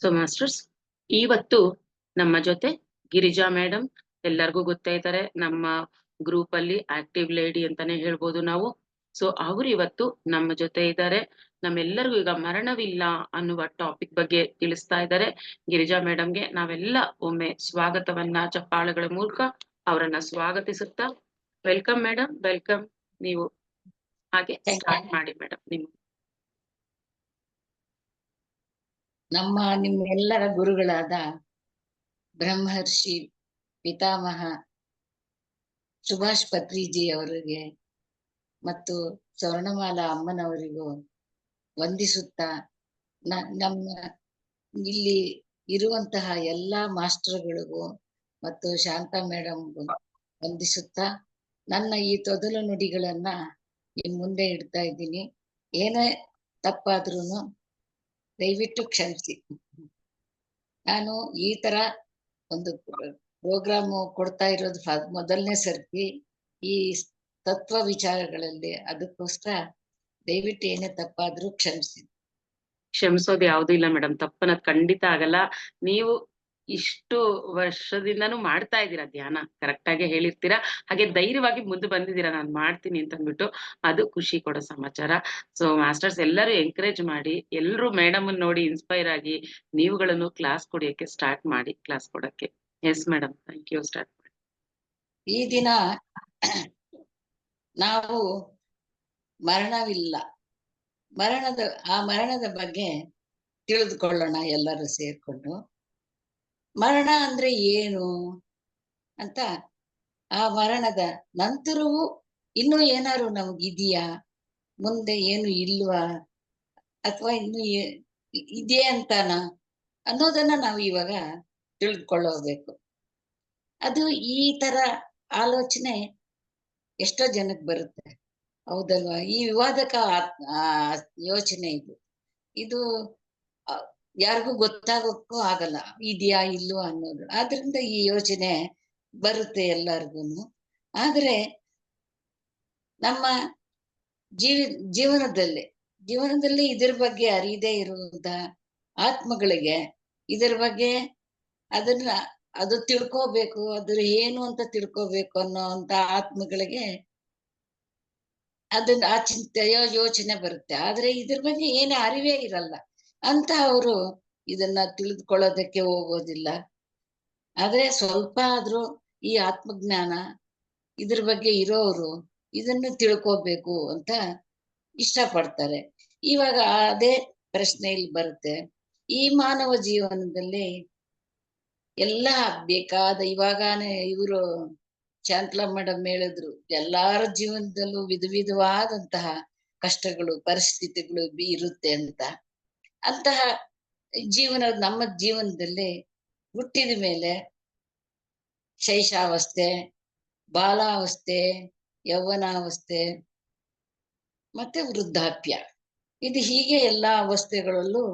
So masters, ಇವತ್ತು ನಮ್ಮ ಜೊತೆ ಗಿರಿಜಾ ಮೇಡಮ್ ಎಲ್ಲರಿಗೂ ಗೊತ್ತೇ ಇದ್ದಾರೆ. ನಮ್ಮ ಗ್ರೂಪ್ ಅಲ್ಲಿ ಆಕ್ಟಿವ್ ಲೇಡಿ ಅಂತಾನೆ ಹೇಳ್ಬೋದು ನಾವು. ಸೊ ಅವ್ರು ಇವತ್ತು ನಮ್ಮ ಜೊತೆ ಇದ್ದಾರೆ. ನಮ್ಮೆಲ್ಲರಿಗೂ ಈಗ ಮರಣವಿಲ್ಲ ಅನ್ನುವ ಟಾಪಿಕ್ ಬಗ್ಗೆ ತಿಳಿಸ್ತಾ ಇದ್ದಾರೆ. ಗಿರಿಜಾ ಮೇಡಮ್ಗೆ ನಾವೆಲ್ಲ ಒಮ್ಮೆ ಸ್ವಾಗತವನ್ನ ಚಪ್ಪಾಳೆಗಳ ಮೂಲಕ ಅವರನ್ನ ಸ್ವಾಗತಿಸುತ್ತಾ, ವೆಲ್ಕಮ್ ಮೇಡಮ್, ವೆಲ್ಕಮ್. ನೀವು ಹಾಗೆ ಸ್ಟಾರ್ಟ್ ಮಾಡಿ ಮೇಡಮ್. ನಿಮ್ಮೆಲ್ಲರ ಗುರುಗಳಾದ ಬ್ರಹ್ಮರ್ಷಿ ಪಿತಾಮಹ ಸುಭಾಷ್ ಪತ್ರಿಜಿ ಅವರಿಗೆ ಮತ್ತು ಸ್ವರ್ಣಮಾಲಾ ಅಮ್ಮನವರಿಗೂ ವಂದಿಸುತ್ತಾ, ನಮ್ಮ ಇಲ್ಲಿ ಇರುವಂತಹ ಎಲ್ಲಾ ಮಾಸ್ಟರ್ಗಳಿಗೂ ಮತ್ತು ಶಾಂತಾ ಮೇಡಮ್ಗೂ ವಂದಿಸುತ್ತಾ, ನನ್ನ ಈ ತೊದಲು ನುಡಿಗಳನ್ನ ನಿಮ್ ಮುಂದೆ ಇಡ್ತಾ ಇದ್ದೀನಿ. ಏನೇ ತಪ್ಪಾದ್ರೂ ದಯವಿಟ್ಟು ಕ್ಷಮಿಸಿ. ನಾನು ಈ ತರ ಒಂದು ಪ್ರೋಗ್ರಾಮ್ ಕೊಡ್ತಾ ಇರೋದು ಮೊದಲನೇ ಸರ್ತಿ ಈ ತತ್ವ ವಿಚಾರಗಳಲ್ಲಿ. ಅದಕ್ಕೋಸ್ಕರ ದಯವಿಟ್ಟು ಏನೇ ತಪ್ಪಾದ್ರೂ ಕ್ಷಮಿಸಿ. ಕ್ಷಮಿಸೋದು ಯಾವ್ದು ಇಲ್ಲ ಮೇಡಮ್, ತಪ್ಪನದ್ ಖಂಡಿತ ಆಗಲ್ಲ. ನೀವು ಇಷ್ಟು ವರ್ಷದಿಂದನೂ ಮಾಡ್ತಾ ಇದ್ದೀರಾ ಧ್ಯಾನ, ಕರೆಕ್ಟ್ ಆಗಿ ಹೇಳಿರ್ತೀರಾ, ಹಾಗೆ ಧೈರ್ಯವಾಗಿ ಮುಂದೆ ಬಂದಿದ್ದೀರಾ ನಾನ್ ಮಾಡ್ತೀನಿ ಅಂತ ಅಂದ್ಬಿಟ್ಟು. ಅದು ಖುಷಿ ಕೊಡೋ ಸಮಾಚಾರ. ಸೊ ಮಾಸ್ಟರ್ಸ್ ಎಲ್ಲರೂ ಎಂಕರೇಜ್ ಮಾಡಿ, ಎಲ್ರು ಮೇಡಮ್ ನೋಡಿ ಇನ್ಸ್ಪೈರ್ ಆಗಿ ನೀವುಗಳನ್ನು ಕ್ಲಾಸ್ ಕೊಡಿಯಕ್ಕೆ ಸ್ಟಾರ್ಟ್ ಮಾಡಿ, ಕ್ಲಾಸ್ ಕೊಡಕ್ಕೆ. Yes madam, thank you. Start ಮಾಡಿ. ಈ ದಿನ ನಾವು ಮರಣವಿಲ್ಲ, ಮರಣದ ಬಗ್ಗೆ ತಿಳಿದುಕೊಳ್ಳೋಣ ಎಲ್ಲರೂ ಸೇರ್ಕೊಂಡು. ಮರಣ ಅಂದ್ರೆ ಏನು ಅಂತ, ಆ ಮರಣದ ನಂತರವೂ ಇನ್ನೂ ಏನಾದ್ರು ನಮಗಿದೆಯಾ, ಮುಂದೆ ಏನು ಇಲ್ವಾ, ಅಥವಾ ಇನ್ನು ಇದೆ ಅಂತಾನ ಅನ್ನೋದನ್ನ ನಾವು ಇವಾಗ ತಿಳಿದುಕೊಳ್ಳಬೇಕು. ಅದು ಈ ತರ ಆಲೋಚನೆ ಎಷ್ಟೋ ಜನಕ್ಕೆ ಬರುತ್ತೆ, ಹೌದಲ್ವಾ? ಈ ವಿವಾದಕ ಯೋಚನೆ ಇದು ಯಾರಿಗೂ ಗೊತ್ತಾಗೋಕ್ಕೂ ಆಗಲ್ಲ, ಇದೆಯಾ ಇಲ್ವಾ ಅನ್ನೋದು. ಆದ್ರಿಂದ ಈ ಯೋಚನೆ ಬರುತ್ತೆ ಎಲ್ಲರಿಗೂ. ಆದ್ರೆ ನಮ್ಮ ಜೀವನದಲ್ಲಿ ಇದ್ರ ಬಗ್ಗೆ ಅರಿಯದೇ ಇರುವಂತ ಆತ್ಮಗಳಿಗೆ ಇದ್ರ ಬಗ್ಗೆ ಅದು ತಿಳ್ಕೋಬೇಕು, ಅದ್ರ ಏನು ಅಂತ ತಿಳ್ಕೋಬೇಕು ಅನ್ನೋ ಅಂತ ಆತ್ಮಗಳಿಗೆ ಆ ಚಿಂತೆಯೋ ಯೋಚನೆ ಬರುತ್ತೆ. ಆದ್ರೆ ಇದ್ರ ಬಗ್ಗೆ ಏನು ಅರಿವೇ ಇರಲ್ಲ ಅಂತ ಅವರು ಇದನ್ನ ತಿಳಿದುಕೊಳ್ಳೋದಕ್ಕೆ ಹೋಗೋದಿಲ್ಲ. ಆದ್ರೆ ಸ್ವಲ್ಪ ಆದ್ರೂ ಈ ಆತ್ಮಜ್ಞಾನ ಇದ್ರ ಬಗ್ಗೆ ಇರೋರು ಇದನ್ನು ತಿಳ್ಕೋಬೇಕು ಅಂತ ಇಷ್ಟಪಡ್ತಾರೆ. ಇವಾಗ ಅದೇ ಪ್ರಶ್ನೆ ಇಲ್ಲಿ ಬರುತ್ತೆ. ಈ ಮಾನವ ಜೀವನದಲ್ಲಿ ಎಲ್ಲ ಬೇಕಾದ, ಇವಾಗಾನೆ ಇವರು ಶಾಂತಲಾ ಮೇಡಮ್ ಹೇಳಿದ್ರು, ಎಲ್ಲಾರ ಜೀವನದಲ್ಲೂ ವಿಧವಾದಂತಹ ಕಷ್ಟಗಳು, ಪರಿಸ್ಥಿತಿಗಳು ಇರುತ್ತೆ ಅಂತ. ಅಂತಹ ನಮ್ಮ ಜೀವನದಲ್ಲಿ ಹುಟ್ಟಿದ ಮೇಲೆ ಶೈಶಾವಸ್ಥೆ, ಬಾಲಾವಸ್ಥೆ, ಯೌವನಾವಸ್ಥೆ ಮತ್ತೆ ವೃದ್ಧಾಪ್ಯ, ಇದು ಹೀಗೆ ಎಲ್ಲಾ ಅವಸ್ಥೆಗಳಲ್ಲೂ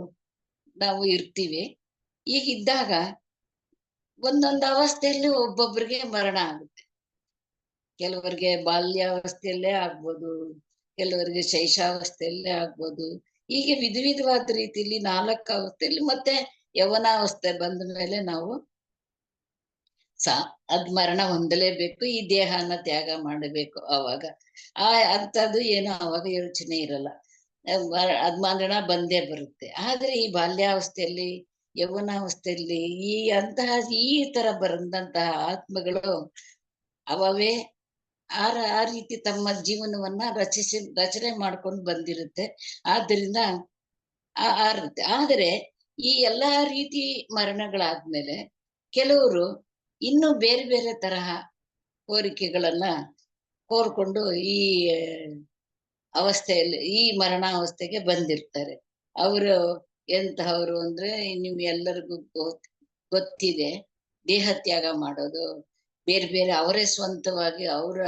ನಾವು ಇರ್ತೀವಿ. ಈಗಿದ್ದಾಗ ಒಂದೊಂದು ಅವಸ್ಥೆಯಲ್ಲಿ ಒಬ್ಬೊಬ್ಬರಿಗೆ ಮರಣ ಆಗುತ್ತೆ. ಕೆಲವರಿಗೆ ಬಾಲ್ಯಾವಸ್ಥೆಯಲ್ಲೇ ಆಗ್ಬೋದು, ಕೆಲವರಿಗೆ ಶೈಶಾವಸ್ಥೆಯಲ್ಲೇ ಆಗ್ಬೋದು. ಹೀಗೆ ವಿಧವಾದ ರೀತಿಯಲ್ಲಿ 4 ಅವಸ್ಥೆಯಲ್ಲಿ ಮತ್ತೆ ಯೌವನಾವಸ್ಥೆ ಬಂದ ಮೇಲೆ ನಾವು ಮರಣ ಹೊಂದಲೇಬೇಕು, ಈ ದೇಹನ ತ್ಯಾಗ ಮಾಡಬೇಕು. ಅವಾಗ ಅಂಥದ್ದು ಏನೋ ಅವಾಗ ಯೋಚನೆ ಇರಲ್ಲ, ಮರಣ ಬಂದೇ ಬರುತ್ತೆ. ಆದ್ರೆ ಈ ಬಾಲ್ಯಾವಸ್ಥೆಯಲ್ಲಿ, ಯೌವನಾವಸ್ಥೆಯಲ್ಲಿ ಈ ತರ ಬರಂದಂತಹ ಆತ್ಮಗಳು ಅವೇ ಆ ರೀತಿ ತಮ್ಮ ಜೀವನವನ್ನ ರಚನೆ ಮಾಡ್ಕೊಂಡು ಬಂದಿರುತ್ತೆ. ಆದ್ರಿಂದ ಆದರೆ ಈ ಎಲ್ಲಾ ರೀತಿ ಮರಣಗಳಾದ್ಮೇಲೆ ಕೆಲವರು ಇನ್ನು ಬೇರೆ ಬೇರೆ ತರಹ ಕೋರಿಕೆಗಳನ್ನ ಕೋರ್ಕೊಂಡು ಈ ಅವಸ್ಥೆಯಲ್ಲಿ, ಈ ಮರಣಾವಸ್ಥೆಗೆ ಬಂದಿರ್ತಾರೆ. ಅವರು ಎಂತಹವರು ಅಂದ್ರೆ ನಿಮ್ ಎಲ್ಲರಿಗೂ ಗೊತ್ತಿದೆ, ದೇಹ ತ್ಯಾಗ ಮಾಡೋದು, ಬೇರೆ ಬೇರೆ ಅವರೇ ಸ್ವಂತವಾಗಿ ಅವರ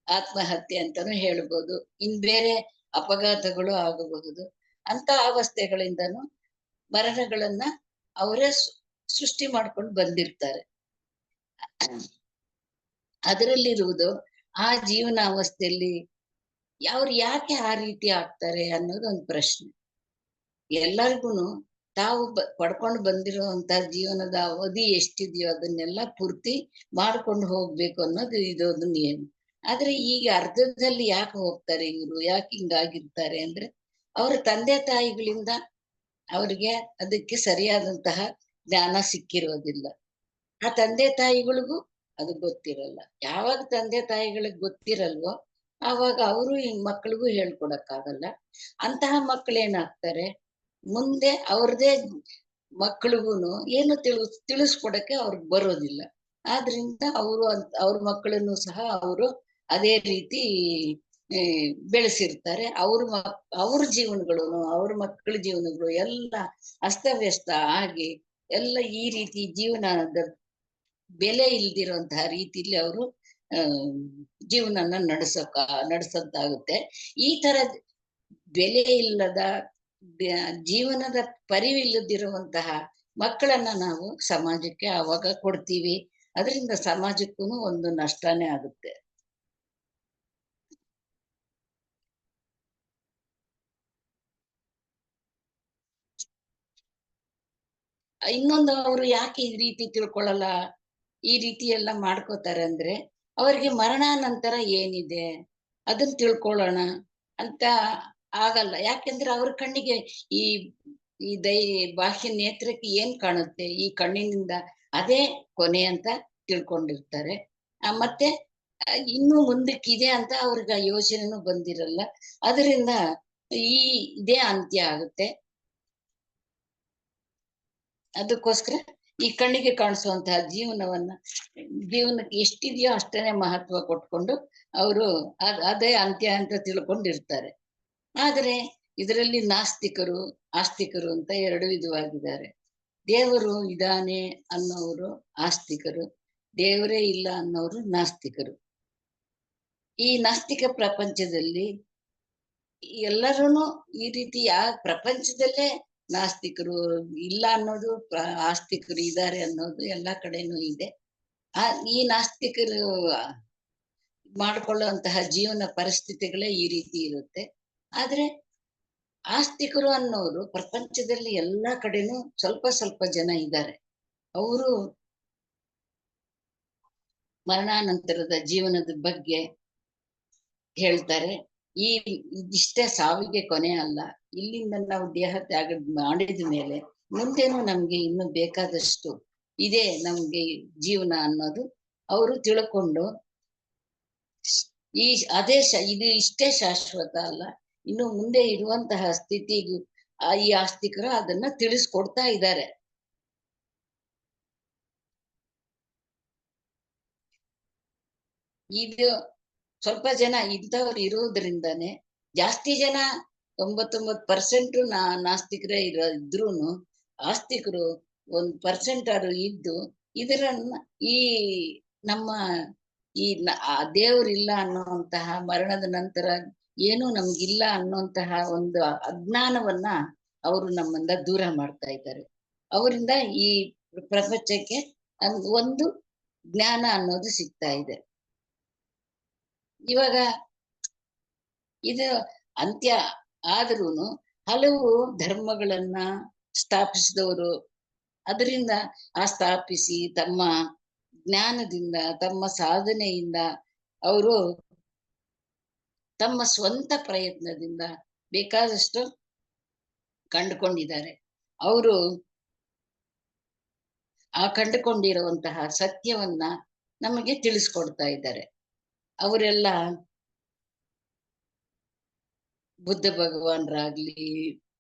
ಆತ್ಮಹತ್ಯೆ ಅಂತಾನು ಹೇಳ್ಬೋದು, ಇನ್ ಬೇರೆ ಅಪಘಾತಗಳು ಆಗಬಹುದು. ಅಂತ ಅವಸ್ಥೆಗಳಿಂದನೂ ಮರಣಗಳನ್ನ ಅವರೇ ಸೃಷ್ಟಿ ಮಾಡ್ಕೊಂಡು ಬಂದಿರ್ತಾರೆ. ಅದರಲ್ಲಿರುವುದು ಆ ಜೀವನಾವಸ್ಥೆಯಲ್ಲಿ ಯಾಕೆ ಆ ರೀತಿ ಆಗ್ತಾರೆ ಅನ್ನೋದು ಒಂದು ಪ್ರಶ್ನೆ. ಎಲ್ಲರಿಗೂ ತಾವು ಪಡ್ಕೊಂಡು ಬಂದಿರುವಂತ ಜೀವನದ ಅವಧಿ ಎಷ್ಟಿದೆಯೋ ಅದನ್ನೆಲ್ಲ ಪೂರ್ತಿ ಮಾಡ್ಕೊಂಡು ಹೋಗ್ಬೇಕು ಅನ್ನೋದು ಇದೊಂದು ನಿಯಮ. ಆದ್ರೆ ಈಗ ಅರ್ಧದಲ್ಲಿ ಯಾಕೆ ಹೋಗ್ತಾರೆ ಇವರು, ಯಾಕೆ ಹಿಂಗಾಗಿರ್ತಾರೆ ಅಂದ್ರೆ ಅವರ ತಂದೆ ತಾಯಿಗಳಿಂದ ಅವ್ರಿಗೆ ಅದಕ್ಕೆ ಸರಿಯಾದಂತಹ ಜ್ಞಾನ ಸಿಕ್ಕಿರೋದಿಲ್ಲ. ಆ ತಂದೆ ತಾಯಿಗಳಿಗೂ ಅದು ಗೊತ್ತಿರಲ್ಲ. ಯಾವಾಗ ತಂದೆ ತಾಯಿಗಳಿಗೆ ಗೊತ್ತಿರಲ್ವೋ ಆವಾಗ ಅವರು ಈ ಮಕ್ಳಿಗೂ ಹೇಳ್ಕೊಡಕ್ಕಾಗಲ್ಲ. ಅಂತಹ ಮಕ್ಳು ಏನಾಗ್ತಾರೆ, ಮುಂದೆ ಅವ್ರದೇ ಮಕ್ಳಿಗೂನು ಏನು ತಿಳಿಸ್ಕೊಡಕ್ಕೆ ಅವ್ರಿಗೆ ಬರೋದಿಲ್ಲ. ಆದ್ರಿಂದ ಅವರು ಅವ್ರ ಮಕ್ಕಳನ್ನು ಸಹ ಅವರು ಅದೇ ರೀತಿ ಬೆಳೆಸಿರ್ತಾರೆ. ಅವ್ರ ಜೀವನಗಳು, ಅವ್ರ ಮಕ್ಕಳ ಜೀವನಗಳು ಎಲ್ಲ ಅಸ್ತವ್ಯಸ್ತ ಆಗಿ ಎಲ್ಲ ಈ ರೀತಿ ಜೀವನದ ಬೆಲೆ ಇಲ್ದಿರುವಂತಹ ರೀತಿಲಿ ಅವರು ಜೀವನನ ನಡೆಸಂತಾಗುತ್ತೆ. ಈ ತರ ಬೆಲೆ ಇಲ್ಲದ ಜೀವನದ ಪರಿವಿಲ್ಲದಿರುವಂತಹ ಮಕ್ಕಳನ್ನ ನಾವು ಸಮಾಜಕ್ಕೆ ಆವಾಗ ಕೊಡ್ತೀವಿ. ಅದರಿಂದ ಸಮಾಜಕ್ಕೂ ಒಂದು ನಷ್ಟನೇ ಆಗುತ್ತೆ. ಇನ್ನೊಂದು, ಅವರು ಯಾಕೆ ಈ ರೀತಿ ತಿಳ್ಕೊಳ್ಳಲ್ಲ, ಈ ರೀತಿ ಎಲ್ಲ ಮಾಡ್ಕೋತಾರೆ ಅಂದ್ರೆ ಅವ್ರಿಗೆ ಮರಣಾನಂತರ ಏನಿದೆ ಅದನ್ನ ತಿಳ್ಕೊಳ್ಳೋಣ ಅಂತ ಆಗಲ್ಲ. ಯಾಕೆಂದ್ರೆ ಅವ್ರ ಕಣ್ಣಿಗೆ ಈ ಈ ಬಾಹ್ಯ ನೇತ್ರಕ್ಕೆ ಏನ್ ಕಾಣುತ್ತೆ, ಈ ಕಣ್ಣಿನಿಂದ ಅದೇ ಕೊನೆ ಅಂತ ತಿಳ್ಕೊಂಡಿರ್ತಾರೆ. ಮತ್ತೆ ಇನ್ನು ಮುಂದಕ್ಕಿದೆ ಅಂತ ಅವ್ರಿಗೆ ಯೋಚನೆನೂ ಬಂದಿರಲ್ಲ. ಅದರಿಂದ ಇದೇ ಅಂತ್ಯ ಆಗುತ್ತೆ. ಅದಕ್ಕೋಸ್ಕರ ಈ ಕಣ್ಣಿಗೆ ಕಾಣಿಸುವಂತಹ ಜೀವನಕ್ಕೆ ಎಷ್ಟಿದೆಯೋ ಅಷ್ಟೇನೆ ಮಹತ್ವ ಕೊಟ್ಕೊಂಡು ಅವರು ಅದೇ ಅಂತ್ಯ ಅಂತ ತಿಳ್ಕೊಂಡಿರ್ತಾರೆ. ಆದ್ರೆ ಇದರಲ್ಲಿ ನಾಸ್ತಿಕರು ಆಸ್ತಿಕರು ಅಂತ ಎರಡು ವಿಧವಾಗಿದ್ದಾರೆ. ದೇವರು ಇದಾನೆ ಅನ್ನೋರು ಆಸ್ತಿಕರು, ದೇವರೇ ಇಲ್ಲ ಅನ್ನೋರು ನಾಸ್ತಿಕರು. ಈ ನಾಸ್ತಿಕ ಪ್ರಪಂಚದಲ್ಲಿ ಎಲ್ಲರೂ ಈ ರೀತಿ ಪ್ರಪಂಚದಲ್ಲೇ ನಾಸ್ತಿಕರು ಇಲ್ಲ ಅನ್ನೋದು, ಆಸ್ತಿಕರು ಇದ್ದಾರೆ ಅನ್ನೋದು ಎಲ್ಲಾ ಕಡೆನೂ ಇದೆ. ಈ ನಾಸ್ತಿಕರು ಮಾಡ್ಕೊಳ್ಳುವಂತಹ ಜೀವನ ಪರಿಸ್ಥಿತಿಗಳೇ ಈ ರೀತಿ ಇರುತ್ತೆ. ಆದ್ರೆ ಆಸ್ತಿಕರು ಅನ್ನೋರು ಪ್ರಪಂಚದಲ್ಲಿ ಎಲ್ಲಾ ಕಡೆನೂ ಸ್ವಲ್ಪ ಸ್ವಲ್ಪ ಜನ ಇದ್ದಾರೆ. ಅವರು ಮರಣಾನಂತರದ ಜೀವನದ ಬಗ್ಗೆ ಹೇಳ್ತಾರೆ. ಇಷ್ಟೇ ಸಾವಿಗೆ ಕೊನೆ ಅಲ್ಲ, ಇಲ್ಲಿಂದ ನಾವು ದೇಹ ತ್ಯಾಗ ಮಾಡಿದ ಮೇಲೆ ಮುಂದೇನು ನಮ್ಗೆ ಇನ್ನು ಬೇಕಾದಷ್ಟು ಇದೆ ನಮ್ಗೆ ಜೀವನ ಅನ್ನೋದು ಅವರು ತಿಳ್ಕೊಂಡು ಇದು ಇಷ್ಟೇ ಶಾಶ್ವತ ಅಲ್ಲ, ಇನ್ನು ಮುಂದೆ ಇರುವಂತಹ ಸ್ಥಿತಿಗೂ ಈ ಆಸ್ತಿಕರು ಅದನ್ನ ತಿಳಿಸ್ಕೊಡ್ತಾ ಇದ್ದಾರೆ. ಇದು ಸ್ವಲ್ಪ ಜನ ಇಂಥವ್ರು ಇರೋದ್ರಿಂದಾನೆ ಜಾಸ್ತಿ ಜನ 99% ನಾಸ್ತಿಕರೇ ಇದ್ರೂನು ಆಸ್ತಿಕರು 1% ಆದ್ರೂ ಇದ್ದು ಇದರನ್ನ ನಮ್ಮ ದೇವ್ರಿಲ್ಲ ಅನ್ನುವಂತಹ, ಮರಣದ ನಂತರ ಏನು ನಮ್ಗಿಲ್ಲ ಅನ್ನುವಂತಹ ಒಂದು ಅಜ್ಞಾನವನ್ನ ಅವರು ನಮ್ಮಿಂದ ದೂರ ಮಾಡ್ತಾ ಇದ್ದಾರೆ. ಅವರಿಂದ ಈ ಪ್ರಪಂಚಕ್ಕೆ ಒಂದು ಜ್ಞಾನ ಅನ್ನೋದು ಸಿಗ್ತಾ ಇದೆ. ಇವಾಗ ಇದು ಅಂತ್ಯ ಆದ್ರೂನು ಹಲವು ಧರ್ಮಗಳನ್ನ ಸ್ಥಾಪಿಸಿದವರು ಅದರಿಂದ ಸ್ಥಾಪಿಸಿ ತಮ್ಮ ಜ್ಞಾನದಿಂದ ತಮ್ಮ ಸಾಧನೆಯಿಂದ ಅವರು ತಮ್ಮ ಸ್ವಂತ ಪ್ರಯತ್ನದಿಂದ ಬೇಕಾದಷ್ಟು ಕಂಡುಕೊಂಡಿದ್ದಾರೆ. ಅವರು ಕಂಡುಕೊಂಡಿರುವಂತಹ ಸತ್ಯವನ್ನ ನಮಗೆ ತಿಳಿಸ್ಕೊಡ್ತಾ ಇದ್ದಾರೆ. ಅವರೆಲ್ಲ ಬುದ್ಧ ಭಗವಾನ್ರಾಗ್ಲಿ,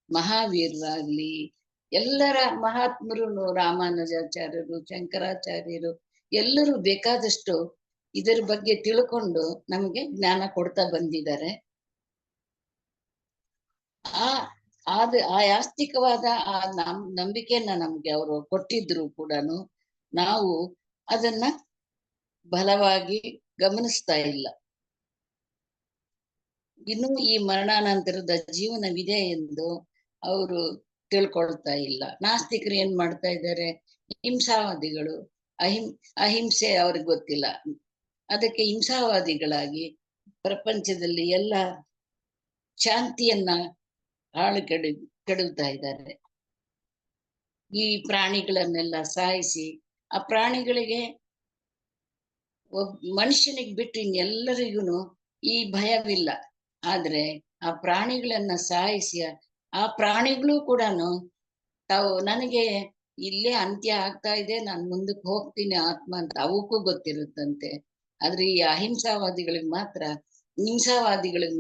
ಮಹಾವೀರರಾಗ್ಲಿ, ಎಲ್ಲರ ಮಹಾತ್ಮರು, ರಾಮಾನುಜಾಚಾರ್ಯರು, ಶಂಕರಾಚಾರ್ಯರು ಎಲ್ಲರೂ ಬೇಕಾದಷ್ಟು ಇದರ ಬಗ್ಗೆ ತಿಳ್ಕೊಂಡು ನಮಗೆ ಜ್ಞಾನ ಕೊಡ್ತಾ ಬಂದಿದ್ದಾರೆ. ಆಸ್ತಿಕವಾದ ನಂಬಿಕೆಯನ್ನ ನಮ್ಗೆ ಅವರು ಕೊಟ್ಟಿದ್ರು ಕೂಡ ನಾವು ಅದನ್ನ ಬಲವಾಗಿ ಗಮನಿಸ್ತಾ ಇಲ್ಲ. ಇನ್ನು ಈ ಮರಣಾನಂತರದ ಜೀವನವಿದೆ ಎಂದು ಅವರು ತಿಳ್ಕೊಳ್ತಾ ಇಲ್ಲ. ನಾಸ್ತಿಕರು ಏನ್ ಮಾಡ್ತಾ ಇದ್ದಾರೆ, ಹಿಂಸಾವಾದಿಗಳು, ಅಹಿಂಸೆ ಅವ್ರಿಗೆ ಗೊತ್ತಿಲ್ಲ, ಅದಕ್ಕೆ ಹಿಂಸಾವಾದಿಗಳಾಗಿ ಪ್ರಪಂಚದಲ್ಲಿ ಎಲ್ಲ ಶಾಂತಿಯನ್ನ ಕೆಡುತ್ತಾ ಇದ್ದಾರೆ. ಈ ಪ್ರಾಣಿಗಳನ್ನೆಲ್ಲ ಸಾಯಿಸಿ ಆ ಪ್ರಾಣಿಗಳಿಗೆ ಮನುಷ್ಯನಿಗೆ ಬಿಟ್ಟು ಇನ್ನೆಲ್ಲರಿಗೂ ಈ ಭಯವಿಲ್ಲ. ಆದ್ರೆ ಆ ಪ್ರಾಣಿಗಳನ್ನ ಸಾಯಿಸಿ ಆ ಪ್ರಾಣಿಗಳು ಕೂಡ ತಾವು ನನಗೆ ಇಲ್ಲೇ ಅಂತ್ಯ ಆಗ್ತಾ ಇದೆ, ನಾನ್ ಮುಂದಕ್ಕೆ ಹೋಗ್ತೀನಿ ಆತ್ಮ ಅಂತ ಅವಕ್ಕೂ ಗೊತ್ತಿರುತ್ತಂತೆ. ಆದ್ರೆ ಈ ಹಿಂಸಾವಾದಿಗಳಿಗೆ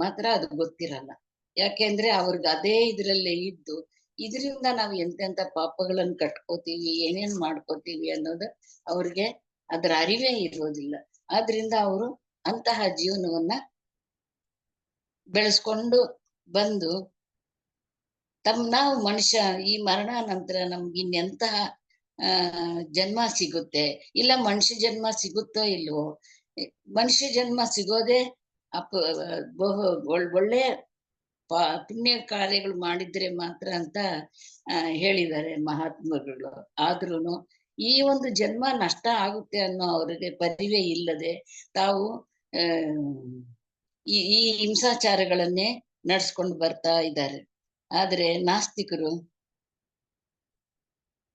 ಮಾತ್ರ ಅದು ಗೊತ್ತಿರಲ್ಲ. ಯಾಕೆಂದ್ರೆ ಅವ್ರಿಗೆ ಅದೇ ಇದ್ರಲ್ಲೇ ಇದ್ದು ಇದರಿಂದ ನಾವು ಎಂತೆಂತ ಪಾಪಗಳನ್ನ ಕಟ್ಕೋತೀವಿ, ಏನೇನ್ ಮಾಡ್ಕೋತೀವಿ ಅನ್ನೋದು ಅವ್ರಿಗೆ ಅದರ ಅರಿವೇ ಇರೋದಿಲ್ಲ. ಆದ್ರಿಂದ ಅವರು ಅಂತಹ ಜೀವನವನ್ನ ಬೆಳೆಸ್ಕೊಂಡು ಬಂದು ನಾವು ಮನುಷ್ಯ ಈ ಮರಣ ನಂತರ ನಮ್ಗೆ ಇನ್ನೆಂತಹ ಜನ್ಮ ಸಿಗುತ್ತೆ, ಇಲ್ಲ ಮನುಷ್ಯ ಜನ್ಮ ಸಿಗುತ್ತೋ ಇಲ್ವೋ. ಮನುಷ್ಯ ಜನ್ಮ ಸಿಗೋದೇ ಒಳ್ಳೆ ಪುಣ್ಯ ಕಾರ್ಯಗಳು ಮಾಡಿದ್ರೆ ಮಾತ್ರ ಅಂತ ಹೇಳಿದ್ದಾರೆ ಮಹಾತ್ಮಗಳು. ಆದ್ರೂನು ಈ ಒಂದು ಜನ್ಮ ನಷ್ಟ ಆಗುತ್ತೆ ಅನ್ನೋ ಅವ್ರಿಗೆ ಪರಿವೇ ಇಲ್ಲದೆ ತಾವು ಈ ಹಿಂಸಾಚಾರಗಳನ್ನೇ ನಡ್ಸ್ಕೊಂಡು ಬರ್ತಾ ಇದ್ದಾರೆ. ಆದ್ರೆ ನಾಸ್ತಿಕರು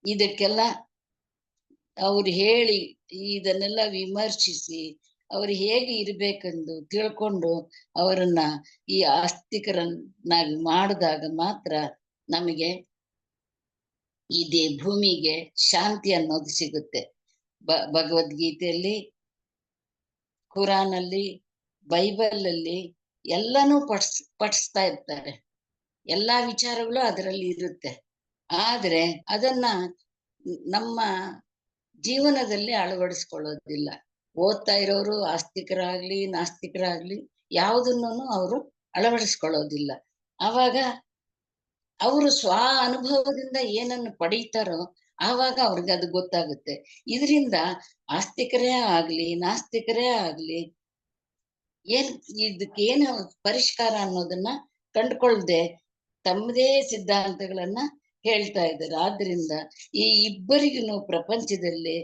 ಇದಕ್ಕೆಲ್ಲ ಅವ್ರು ಹೇಳಿ ಇದನ್ನೆಲ್ಲ ವಿಮರ್ಶಿಸಿ ಅವ್ರು ಹೇಗೆ ಇರ್ಬೇಕೆಂದು ತಿಳ್ಕೊಂಡು ಅವರನ್ನ ಈ ಆಸ್ತಿಕರನ್ನಾಗಿ ಮಾಡಿದಾಗ ಮಾತ್ರ ನಮಗೆ ಈ ಭೂಮಿಗೆ ಶಾಂತಿ ಅನ್ನೋದು ಸಿಗುತ್ತೆ. ಭಗವದ್ಗೀತೆಯಲ್ಲಿ, ಕುರಾನಲ್ಲಿ, ಬೈಬಲ್ ಅಲ್ಲಿ ಎಲ್ಲಾನು ಪಠಿಸ್ತಾ ಇರ್ತಾರೆ. ಎಲ್ಲಾ ವಿಚಾರಗಳು ಅದರಲ್ಲಿ ಇರುತ್ತೆ. ಆದ್ರೆ ಅದನ್ನ ನಮ್ಮ ಜೀವನದಲ್ಲಿ ಅಳವಡಿಸ್ಕೊಳ್ಳೋದಿಲ್ಲ. ಓದ್ತಾ ಇರೋರು ಆಸ್ತಿಕರಾಗ್ಲಿ ನಾಸ್ತಿಕರಾಗ್ಲಿ ಯಾವುದನ್ನು ಅವರು ಅಳವಡಿಸ್ಕೊಳ್ಳೋದಿಲ್ಲ. ಆವಾಗ ಅವರು ಅನುಭವದಿಂದ ಏನನ್ನು ಪಡೀತಾರೋ ಆವಾಗ ಅವ್ರಿಗೆ ಅದು ಗೊತ್ತಾಗುತ್ತೆ. ಇದರಿಂದ ಆಸ್ತಿಕರೇ ಆಗ್ಲಿ ನಾಸ್ತಿಕರೇ ಆಗ್ಲಿ ಇದಕ್ಕೇನು ಪರಿಷ್ಕಾರ ಅನ್ನೋದನ್ನ ಕಂಡುಕೊಳ್ಳದೆ ತಮ್ಮದೇ ಸಿದ್ಧಾಂತಗಳನ್ನ ಹೇಳ್ತಾ ಇದ್ದಾರೆ. ಆದ್ರಿಂದ ಈ ಇಬ್ಬರಿಗೂ ಪ್ರಪಂಚದಲ್ಲಿ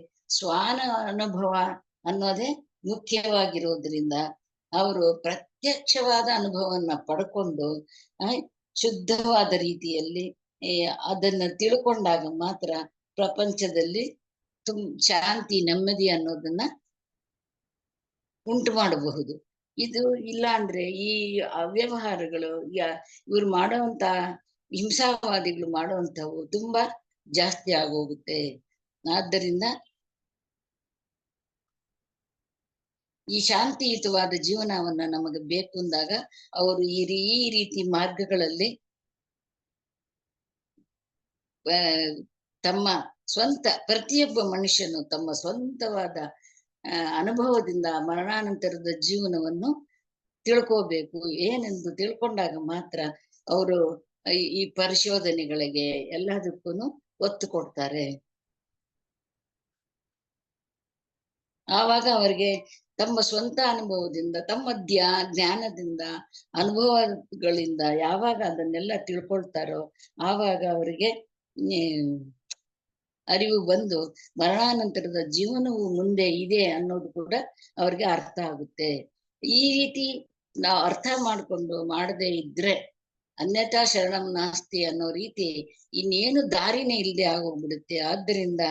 ಅನುಭವ ಅನ್ನೋದೇ ಮುಖ್ಯವಾಗಿರೋದ್ರಿಂದ ಅವರು ಪ್ರತ್ಯಕ್ಷವಾದ ಅನುಭವವನ್ನ ಪಡ್ಕೊಂಡು ಶುದ್ಧವಾದ ರೀತಿಯಲ್ಲಿ ಅದನ್ನ ತಿಳ್ಕೊಂಡಾಗ ಮಾತ್ರ ಪ್ರಪಂಚದಲ್ಲಿ ಶಾಂತಿ ನೆಮ್ಮದಿ ಅನ್ನೋದನ್ನ ಉಂಟು ಮಾಡಬಹುದು. ಇದು ಇಲ್ಲ ಅಂದ್ರೆ ಈ ಅವ್ಯವಹಾರಗಳು ಇವ್ರು ಮಾಡುವಂತ ಹಿಂಸಾವಾದಿಗಳು ಮಾಡುವಂತವು ತುಂಬಾ ಜಾಸ್ತಿ ಆಗೋಗುತ್ತೆ. ಆದ್ದರಿಂದ ಈ ಶಾಂತಿಯುತವಾದ ಜೀವನವನ್ನ ನಮಗೆ ಬೇಕು ಅಂದಾಗ ಅವರು ಈ ರೀತಿ ಮಾರ್ಗಗಳಲ್ಲಿ ತಮ್ಮ ಸ್ವಂತ ಪ್ರತಿಯೊಬ್ಬ ಮನುಷ್ಯನು ತಮ್ಮ ಸ್ವಂತವಾದ ಅನುಭವದಿಂದ ಮರಣಾನಂತರದ ಜೀವನವನ್ನು ತಿಳ್ಕೋಬೇಕು. ಏನೆಂದು ತಿಳ್ಕೊಂಡಾಗ ಮಾತ್ರ ಅವರು ಈ ಪರಿಶೋಧನೆಗಳಿಗೆ ಎಲ್ಲದಕ್ಕೂ ಒತ್ತು ಕೊಡ್ತಾರೆ. ಆವಾಗ ಅವರಿಗೆ ತಮ್ಮ ಸ್ವಂತ ಅನುಭವದಿಂದ ತಮ್ಮ ಜ್ಞಾನದಿಂದ ಅನುಭವಗಳಿಂದ ಯಾವಾಗ ಅದನ್ನೆಲ್ಲ ತಿಳ್ಕೊಳ್ತಾರೋ ಆವಾಗ ಅವರಿಗೆ ಅರಿವು ಬಂದು ಮರಣಾನಂತರದ ಜೀವನವು ಮುಂದೆ ಇದೆ ಅನ್ನೋದು ಕೂಡ ಅವ್ರಿಗೆ ಅರ್ಥ ಆಗುತ್ತೆ. ಈ ರೀತಿ ನಾವು ಅರ್ಥ ಮಾಡ್ಕೊಂಡು ಮಾಡದೇ ಇದ್ರೆ ಅನ್ಯಥಾ ಶರಣಂ ನಾಸ್ತಿ ಅನ್ನೋ ರೀತಿ ಇನ್ನೇನು ದಾರಿನೇ ಇಲ್ಲದೆ ಆಗೋಗ್ಬಿಡುತ್ತೆ. ಆದ್ದರಿಂದ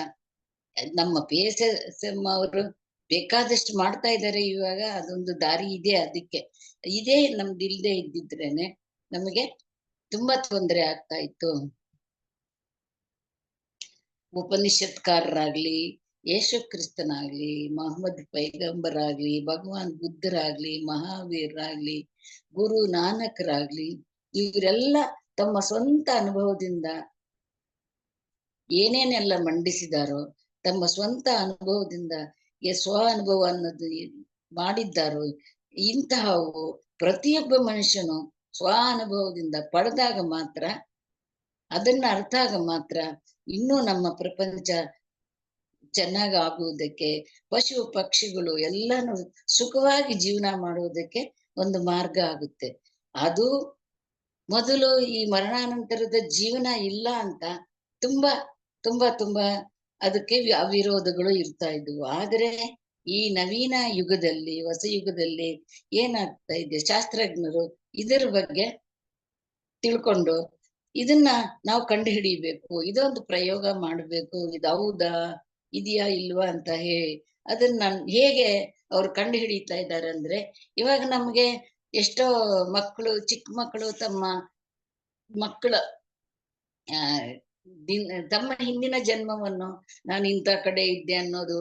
ನಮ್ಮ PSM ಅವರು ಬೇಕಾದಷ್ಟು ಮಾಡ್ತಾ ಇದ್ದಾರೆ. ಇವಾಗ ಅದೊಂದು ದಾರಿ ಇದೆ. ಅದಕ್ಕೆ ಇದೇ ನಮ್ದು ಇಲ್ದೆ ಇದ್ದಿದ್ರೇನೆ ನಮಗೆ ತುಂಬಾ ತೊಂದರೆ ಆಗ್ತಾ ಇತ್ತು. ಉಪನಿಷತ್ಕಾರರಾಗ್ಲಿ, ಯೇಸು ಕ್ರಿಸ್ತನಾಗ್ಲಿ, ಮೊಹಮ್ಮದ್ ಪೈಗಂಬರ್ ಆಗ್ಲಿ, ಭಗವಾನ್ ಬುದ್ಧರಾಗ್ಲಿ, ಮಹಾವೀರರಾಗ್ಲಿ, ಗುರು ನಾನಕರಾಗ್ಲಿ, ಇವರೆಲ್ಲ ತಮ್ಮ ಸ್ವಂತ ಅನುಭವದಿಂದ ಏನೇನೆಲ್ಲ ಮಂಡಿಸಿದಾರೋ ತಮ್ಮ ಸ್ವಂತ ಅನುಭವದಿಂದ ಅನುಭವ ಅನ್ನೋದು ಮಾಡಿದ್ದಾರೋ ಇಂತಹವು ಪ್ರತಿಯೊಬ್ಬ ಮನುಷ್ಯನು ಅನುಭವದಿಂದ ಪಡೆದಾಗ ಮಾತ್ರ ಅದನ್ನ ಅರ್ಥ ಆಗ ಮಾತ್ರ ಇನ್ನೂ ನಮ್ಮ ಪ್ರಪಂಚ ಚೆನ್ನಾಗಿ ಆಗುವುದಕ್ಕೆ ಪಶು ಪಕ್ಷಿಗಳು ಎಲ್ಲಾನು ಸುಖವಾಗಿ ಜೀವನ ಮಾಡುವುದಕ್ಕೆ ಒಂದು ಮಾರ್ಗ ಆಗುತ್ತೆ. ಅದು ಮೊದಲು ಈ ಮರಣಾನಂತರದ ಜೀವನ ಇಲ್ಲ ಅಂತ ತುಂಬಾ ತುಂಬಾ ತುಂಬಾ ಅದಕ್ಕೆ ಅವಿರೋಧಗಳು ಇರ್ತಾ ಇದ್ವು. ಆದರೆ ಈ ನವೀನ ಯುಗದಲ್ಲಿ ಹೊಸ ಯುಗದಲ್ಲಿ ಏನಾಗ್ತಾ ಇದೆ, ಶಾಸ್ತ್ರಜ್ಞರು ಇದರ ಬಗ್ಗೆ ತಿಳ್ಕೊಂಡು ಇದನ್ನ ನಾವು ಕಂಡು ಹಿಡಿಬೇಕು, ಇದೊಂದು ಪ್ರಯೋಗ ಮಾಡ್ಬೇಕು, ಇದು ಹೌದಾ ಇದೆಯಾ ಇಲ್ವಾ ಅಂತ ಅದನ್ನ ಹೇಗೆ ಅವ್ರು ಕಂಡು ಹಿಡಿತಾ ಇದ್ದಾರೆ ಅಂದ್ರೆ, ಇವಾಗ ನಮ್ಗೆ ಎಷ್ಟೋ ಮಕ್ಕಳು, ಚಿಕ್ಕ ಮಕ್ಕಳು ತಮ್ಮ ಮಕ್ಕಳ ಆ ತಮ್ಮ ಹಿಂದಿನ ಜನ್ಮವನ್ನು ನಾನು ಇಂಥ ಕಡೆ ಇದ್ದೆ ಅನ್ನೋದು,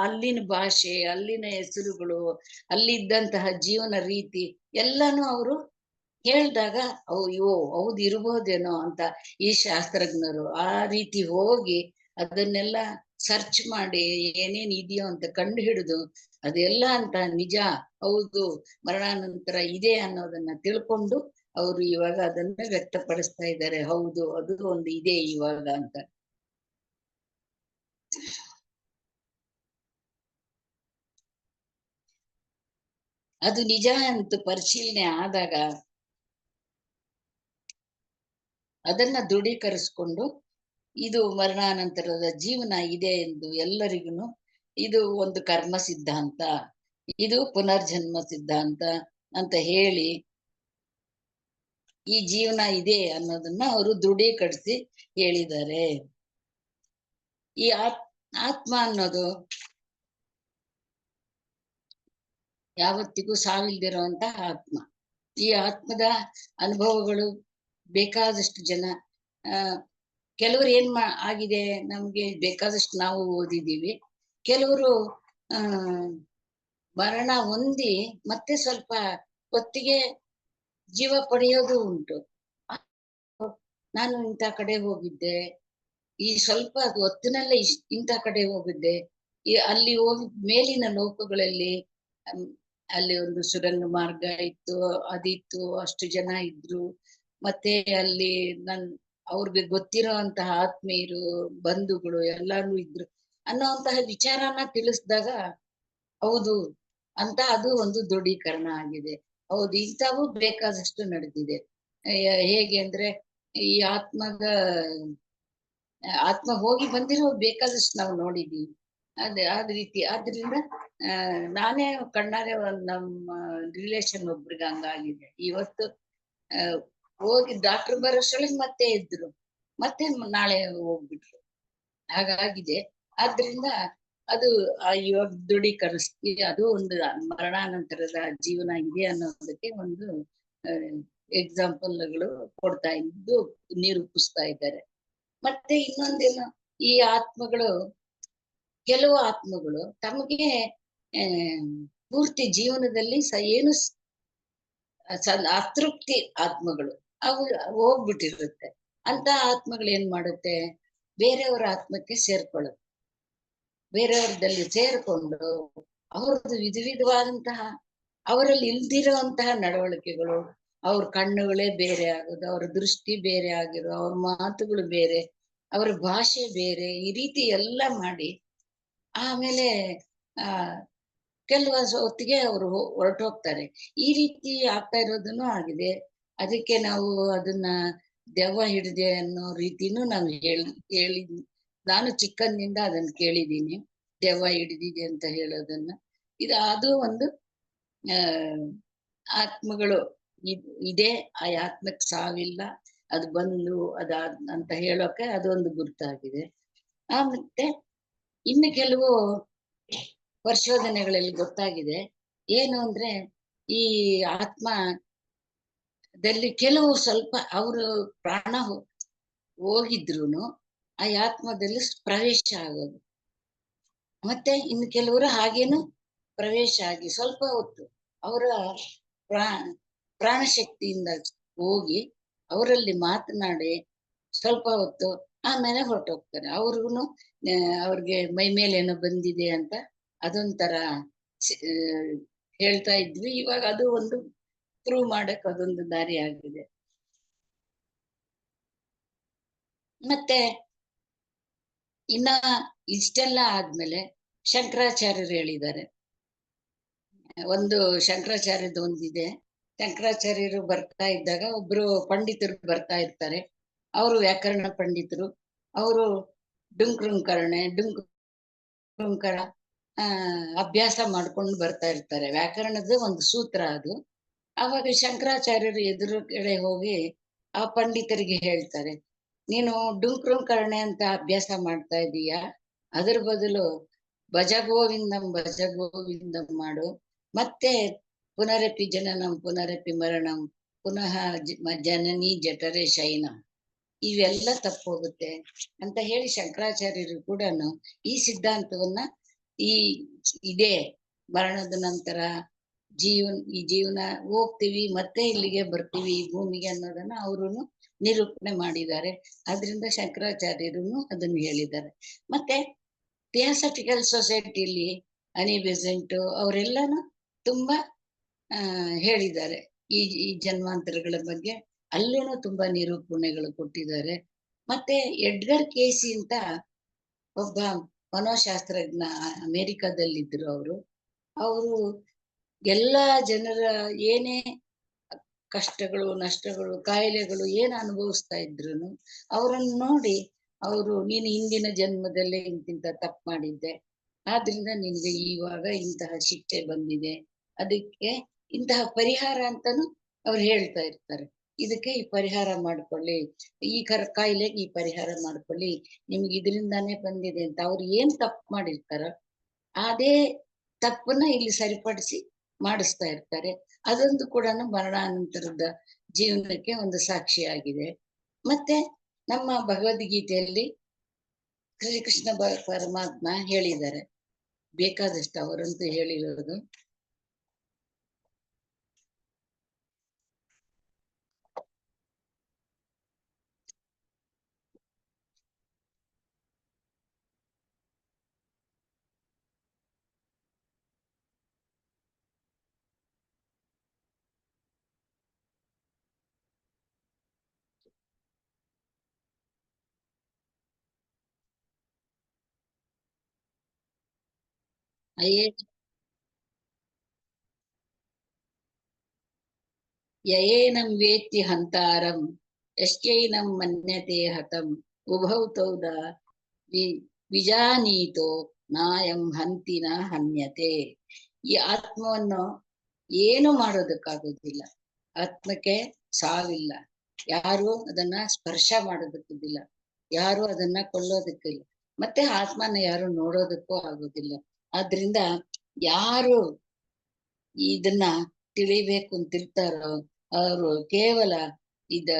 ಅಲ್ಲಿನ ಭಾಷೆ, ಅಲ್ಲಿನ ಹೆಸರುಗಳು, ಅಲ್ಲಿದ್ದಂತಹ ಜೀವನ ರೀತಿ ಎಲ್ಲಾನು ಅವರು ಹೇಳ್ದಾಗ ಅಯ್ಯೋ ಹೌದು ಇರ್ಬೋದೇನೋ ಅಂತ ಈ ಶಾಸ್ತ್ರಜ್ಞರು ಆ ರೀತಿ ಹೋಗಿ ಅದನ್ನೆಲ್ಲ ಸರ್ಚ್ ಮಾಡಿ ಏನೇನ್ ಇದೆಯೋ ಅಂತ ಕಂಡು ಹಿಡಿದು ಅದೆಲ್ಲ ಅಂತ ನಿಜ ಹೌದು ಮರಣಾನಂತರ ಇದೆ ಅನ್ನೋದನ್ನ ತಿಳ್ಕೊಂಡು ಅವರು ಇವಾಗ ಅದನ್ನ ವ್ಯಕ್ತಪಡಿಸ್ತಾ ಇದ್ದಾರೆ. ಹೌದು ಅದು ಒಂದು ಇದೆ ಇವಾಗ ಅಂತ. ಅದು ನಿಜ ಅಂತ ಪರಿಶೀಲನೆ ಆದಾಗ ಅದನ್ನ ದೃಢೀಕರಿಸ್ಕೊಂಡು ಇದು ಮರಣಾನಂತರದ ಜೀವನ ಇದೆ ಎಂದು ಎಲ್ಲರಿಗೂ, ಇದು ಒಂದು ಕರ್ಮ ಸಿದ್ಧಾಂತ, ಇದು ಪುನರ್ಜನ್ಮ ಸಿದ್ಧಾಂತ ಅಂತ ಹೇಳಿ ಈ ಜೀವನ ಇದೆ ಅನ್ನೋದನ್ನ ಅವರು ದೃಢೀಕರಿಸಿ ಹೇಳಿದ್ದಾರೆ. ಈ ಆತ್ಮ ಅನ್ನೋದು ಯಾವತ್ತಿಗೂ ಸಾವಿಲ್ದಿರುವಂತಹ ಆತ್ಮ. ಈ ಆತ್ಮದ ಅನುಭವಗಳು ಬೇಕಾದಷ್ಟು ಜನ ಕೆಲವರು ಆಗಿದೆ ನಮ್ಗೆ ಬೇಕಾದಷ್ಟು ನಾವು ಓದಿದೀವಿ. ಕೆಲವರು ಮರಣ ಹೊಂದಿ ಮತ್ತೆ ಸ್ವಲ್ಪ ಹೊತ್ತಿಗೆ ಜೀವ ಪಡೆಯೋದು ಉಂಟು. ನಾನು ಇಂಥ ಕಡೆ ಹೋಗಿದ್ದೆ, ಈ ಸ್ವಲ್ಪ ಹೊತ್ತಿನಲ್ಲೇ ಇಂಥ ಕಡೆ ಹೋಗಿದ್ದೆ, ಅಲ್ಲಿ ಹೋಗಿ ಮೇಲಿನ ಲೋಕಗಳಲ್ಲಿ ಅಲ್ಲಿ ಒಂದು ಸುರಂಗ ಮಾರ್ಗ ಇತ್ತು, ಅದಿತ್ತು, ಅಷ್ಟು ಜನ ಇದ್ರು, ಮತ್ತೆ ಅಲ್ಲಿ ಅವ್ರಿಗೆ ಗೊತ್ತಿರೋಂತಹ ಆತ್ಮೀಯರು, ಬಂಧುಗಳು ಎಲ್ಲಾರು ಇದ್ರು ಅನ್ನೋಂತಹ ವಿಚಾರನ ತಿಳಿಸಿದಾಗ ಹೌದು ಅಂತ ಅದು ಒಂದು ದೃಢೀಕರಣ ಆಗಿದೆ. ಹೌದು ಇಂಥವು ಬೇಕಾದಷ್ಟು ನಡೆದಿದೆ. ಹೇಗೆ ಅಂದ್ರೆ ಈ ಆತ್ಮ ಹೋಗಿ ಬಂದಿರೋ ಬೇಕಾದಷ್ಟು ನಾವು ನೋಡಿದೀವಿ. ಅದ್ ರೀತಿ ಆದ್ರಿಂದ ನಾನೇ ಕಣ್ಣಾರೆ ನಮ್ಮ ರಿಲೇಷನ್ ಒಬ್ರಿಗೆ ಹಂಗಾಗಿದೆ. ಇವತ್ತು ಹೋಗಿ ಡಾಕ್ಟರ್ ಬರೋಷ್ರೊಳಗೆ ಮತ್ತೆ ಇದ್ರು, ಮತ್ತೆ ನಾಳೆ ಹೋಗ್ಬಿಟ್ರು, ಹಾಗಾಗಿದೆ. ಆದ್ರಿಂದ ಅದು ಇವಾಗ ದೃಢೀಕರಿಸ್ತೀವಿ, ಅದು ಒಂದು ಮರಣಾನಂತರದ ಜೀವನ ಇದೆ ಅನ್ನೋದಕ್ಕೆ ಒಂದು ಎಕ್ಸಾಂಪಲ್ಗಳು ಕೊಡ್ತಾ ಇದ್ದು ನಿರೂಪಿಸ್ತಾ ಇದ್ದಾರೆ. ಮತ್ತೆ ಇನ್ನೊಂದೇನು, ಈ ಆತ್ಮಗಳು, ಕೆಲವು ಆತ್ಮಗಳು ತಮಗೆ ಪೂರ್ತಿ ಜೀವನದಲ್ಲಿ ಏನು ಅತೃಪ್ತಿ ಆತ್ಮಗಳು ಅವು ಹೋಗ್ಬಿಟ್ಟಿರುತ್ತೆ. ಅಂತ ಆತ್ಮಗಳು ಏನ್ ಮಾಡುತ್ತೆ, ಬೇರೆಯವರ ಆತ್ಮಕ್ಕೆ ಸೇರ್ಕೊಳ್ಳುತ್ತೆ. ಬೇರೆಯವ್ರದಲ್ಲಿ ಸೇರ್ಕೊಂಡು ಅವ್ರದ್ದು ವಿಧವಾದಂತಹ ಅವರಲ್ಲಿ ಇಲ್ದಿರುವಂತಹ ನಡವಳಿಕೆಗಳು, ಅವ್ರ ಕಣ್ಣುಗಳೇ ಬೇರೆ ಆಗೋದು, ಅವ್ರ ದೃಷ್ಟಿ ಬೇರೆ ಆಗಿರೋ, ಅವ್ರ ಮಾತುಗಳು ಬೇರೆ, ಅವ್ರ ಭಾಷೆ ಬೇರೆ, ಈ ರೀತಿ ಎಲ್ಲ ಮಾಡಿ ಆಮೇಲೆ ಕೆಲವು ಹೊತ್ತಿಗೆ ಅವರು ಹೊರಟೋಗ್ತಾರೆ. ಈ ರೀತಿ ಆಗ್ತಾ ಇರೋದನ್ನು ಆಗಿದೆ. ಅದಕ್ಕೆ ನಾವು ಅದನ್ನ ದೆವ್ವ ಹಿಡಿದೆ ಅನ್ನೋ ರೀತಿನೂ ನಾವು ಹೇಳಿ ನಾನು ಚಿಕ್ಕಂದಿನಿಂದ ಅದನ್ನ ಕೇಳಿದ್ದೀನಿ, ದೆವ್ವ ಹಿಡಿದಿದೆ ಅಂತ ಹೇಳೋದನ್ನ. ಅದು ಒಂದು ಆತ್ಮಗಳು ಇದೆ, ಆ ಆತ್ಮಕ್ಕೆ ಸಾವಿಲ್ಲ, ಅದು ಬಂದು ಅಂತ ಹೇಳೋಕೆ ಅದೊಂದು ಗುರುತಾಗಿದೆ. ಮತ್ತೆ ಇನ್ನು ಕೆಲವು ಪರಿಶೋಧನೆಗಳಲ್ಲಿ ಗೊತ್ತಾಗಿದೆ ಏನು ಅಂದ್ರೆ, ಈ ಆತ್ಮದಲ್ಲಿ ಕೆಲವು ಸ್ವಲ್ಪ ಅವರು ಪ್ರಾಣ ಹೋಗಿದ್ರು ಆ ಆತ್ಮದಲ್ಲಿ ಪ್ರವೇಶ ಆಗೋದು, ಮತ್ತೆ ಇನ್ನು ಕೆಲವರು ಹಾಗೇನು ಪ್ರವೇಶ ಆಗಿ ಸ್ವಲ್ಪ ಹೊತ್ತು ಅವರ ಪ್ರಾಣಶಕ್ತಿಯಿಂದ ಹೋಗಿ ಅವರಲ್ಲಿ ಮಾತನಾಡಿ ಸ್ವಲ್ಪ ಹೊತ್ತು ಆಮೇಲೆ ಹೊರಟೋಗ್ತಾರೆ. ಅವ್ರಿಗೆ ಮೈ ಮೇಲೆ ಏನೋ ಬಂದಿದೆ ಅಂತ ಅದೊಂಥರ ಹೇಳ್ತಾ ಇದ್ವಿ. ಇವಾಗ ಅದು ಒಂದು ಪ್ರೂವ್ ಮಾಡಕ್ ಅದೊಂದು ದಾರಿ ಆಗಿದೆ. ಮತ್ತೆ ಇನ್ನ ಇಷ್ಟೆಲ್ಲ ಆದ್ಮೇಲೆ ಶಂಕರಾಚಾರ್ಯರು ಹೇಳಿದ್ದಾರೆ, ಒಂದು ಶಂಕರಾಚಾರ್ಯದ ಒಂದಿದೆ. ಶಂಕರಾಚಾರ್ಯರು ಬರ್ತಾ ಇದ್ದಾಗ ಒಬ್ರು ಪಂಡಿತರು ಬರ್ತಾ ಇರ್ತಾರೆ. ಅವರು ವ್ಯಾಕರಣ ಪಂಡಿತರು, ಅವರು ಡುಂಕರ ಅಭ್ಯಾಸ ಮಾಡ್ಕೊಂಡು ಬರ್ತಾ ಇರ್ತಾರೆ. ವ್ಯಾಕರಣದ ಒಂದು ಸೂತ್ರ ಅದು. ಅವಾಗ ಶಂಕರಾಚಾರ್ಯರು ಎದುರುಗಡೆ ಹೋಗಿ ಆ ಪಂಡಿತರಿಗೆ ಹೇಳ್ತಾರೆ, ನೀನು ಡುಂಕ್ರುಂಕರಣೆ ಅಂತ ಅಭ್ಯಾಸ ಮಾಡ್ತಾ ಇದೀಯಾ, ಅದ್ರ ಬದಲು ಭಜ ಗೋವಿಂದಂ ಮಾಡು. ಮತ್ತೆ ಪುನರಪಿ ಜನನಂ ಪುನರಪಿ ಮರಣಂ ಪುನಃ ಜನನಿ ಜಠರೆ ಶಯನಂ, ಇವೆಲ್ಲ ತಪ್ಪೋಗುತ್ತೆ ಅಂತ ಹೇಳಿ ಶಂಕರಾಚಾರ್ಯರು ಕೂಡ ಈ ಸಿದ್ಧಾಂತವನ್ನ ಈ ಇದೇ ಮರಣದ ನಂತರ ಈ ಜೀವನ ಹೋಗ್ತೀವಿ ಮತ್ತೆ ಇಲ್ಲಿಗೆ ಬರ್ತೀವಿ ಈ ಭೂಮಿಗೆ ಅನ್ನೋದನ್ನ ಅವರು ನಿರೂಪಣೆ ಮಾಡಿದ್ದಾರೆ. ಆದ್ರಿಂದ ಶಂಕರಾಚಾರ್ಯರು ಅದನ್ನು ಹೇಳಿದ್ದಾರೆ. ಮತ್ತೆ ಥಿಯಾಸಫಿಕಲ್ ಸೊಸೈಟಿಲಿ ಅನಿ ಬೆಸೆಂಟ್ ಅವರೆಲ್ಲಾನು ತುಂಬಾ ಹೇಳಿದ್ದಾರೆ ಈ ಜನ್ಮಾಂತರಗಳ ಬಗ್ಗೆ, ಅಲ್ಲೂ ತುಂಬಾ ನಿರೂಪಣೆಗಳು ಕೊಟ್ಟಿದ್ದಾರೆ. ಮತ್ತೆ ಎಡ್ಗರ್ ಕೇಸಿ ಅಂತ ಒಬ್ಬ ಮನೋಶಾಸ್ತ್ರಜ್ಞ ಅಮೆರಿಕದಲ್ಲಿದ್ರು. ಅವರು ಎಲ್ಲಾ ಜನರ ಏನೇ ಕಷ್ಟಗಳು ನಷ್ಟಗಳು ಕಾಯಿಲೆಗಳು ಏನ್ ಅನುಭವಿಸ್ತಾ ಇದ್ರು ಅವರನ್ನು ನೋಡಿ ಅವರು, ನೀನು ಹಿಂದಿನ ಜನ್ಮದಲ್ಲೇ ಇಂತಿಂತ ತಪ್ಪು ಮಾಡಿದ್ದೆ, ಆದ್ರಿಂದ ನಿನ್ಗೆ ಇವಾಗ ಇಂತಹ ಶಿಕ್ಷೆ ಬಂದಿದೆ, ಅದಕ್ಕೆ ಇಂತಹ ಪರಿಹಾರ ಅಂತಾನು ಅವ್ರು ಹೇಳ್ತಾ ಇರ್ತಾರೆ. ಇದಕ್ಕೆ ಈ ಪರಿಹಾರ ಮಾಡ್ಕೊಳ್ಳಿ, ಈ ಕಾಯಿಲೆಗೆ ಈ ಪರಿಹಾರ ಮಾಡ್ಕೊಳ್ಳಿ, ನಿಮ್ಗೆ ಇದರಿಂದಾನೇ ಬಂದಿದೆ ಅಂತ ಅವ್ರು ಏನ್ ತಪ್ಪು ಮಾಡಿರ್ತಾರ ಅದೇ ತಪ್ಪನ್ನ ಇಲ್ಲಿ ಸರಿಪಡಿಸಿ ಮಾಡಿಸ್ತಾ ಇರ್ತಾರೆ. ಅದೊಂದು ಕೂಡ ಮರಣಾನಂತರದ ಜೀವನಕ್ಕೆ ಒಂದು ಸಾಕ್ಷಿಯಾಗಿದೆ. ಮತ್ತೆ ನಮ್ಮ ಭಗವದ್ಗೀತೆಯಲ್ಲಿ ಶ್ರೀಕೃಷ್ಣ ಪರಮಾತ್ಮ ಹೇಳಿದ್ದಾರೆ, ಬೇಕಾದಷ್ಟು ಅವರಂತೂ ಹೇಳಿರೋದು. ಅಯ್ಯೇ ಯಯೇನಂ ವೇತ್ತಿ ಹಂತಾರಂ ಯಶ್ಚೈನಂ ಮನ್ಯತೆ ಹತಂ ಉಭೌ ತೌದ ವಿಜಾನೀತೋ ನಾಯಂ ಹಂತಿನ ಹನ್ಯತೆ. ಈ ಆತ್ಮವನ್ನು ಏನು ಮಾಡೋದಕ್ಕಾಗೋದಿಲ್ಲ, ಆತ್ಮಕ್ಕೆ ಸಾವಿಲ್ಲ, ಯಾರು ಅದನ್ನ ಸ್ಪರ್ಶ ಮಾಡೋದಕ್ಕಿಲ್ಲ, ಯಾರು ಅದನ್ನ ಕೊಳ್ಳೋದಕ್ಕಿಲ್ಲ, ಮತ್ತೆ ಆತ್ಮನ ಯಾರು ನೋಡೋದಕ್ಕೂ ಆಗೋದಿಲ್ಲ. ಆದ್ರಿಂದ ಯಾರು ಇದನ್ನ ತಿಳಿಬೇಕು ಅಂತಿರ್ತಾರೋ ಅವರು ಕೇವಲ ಇದ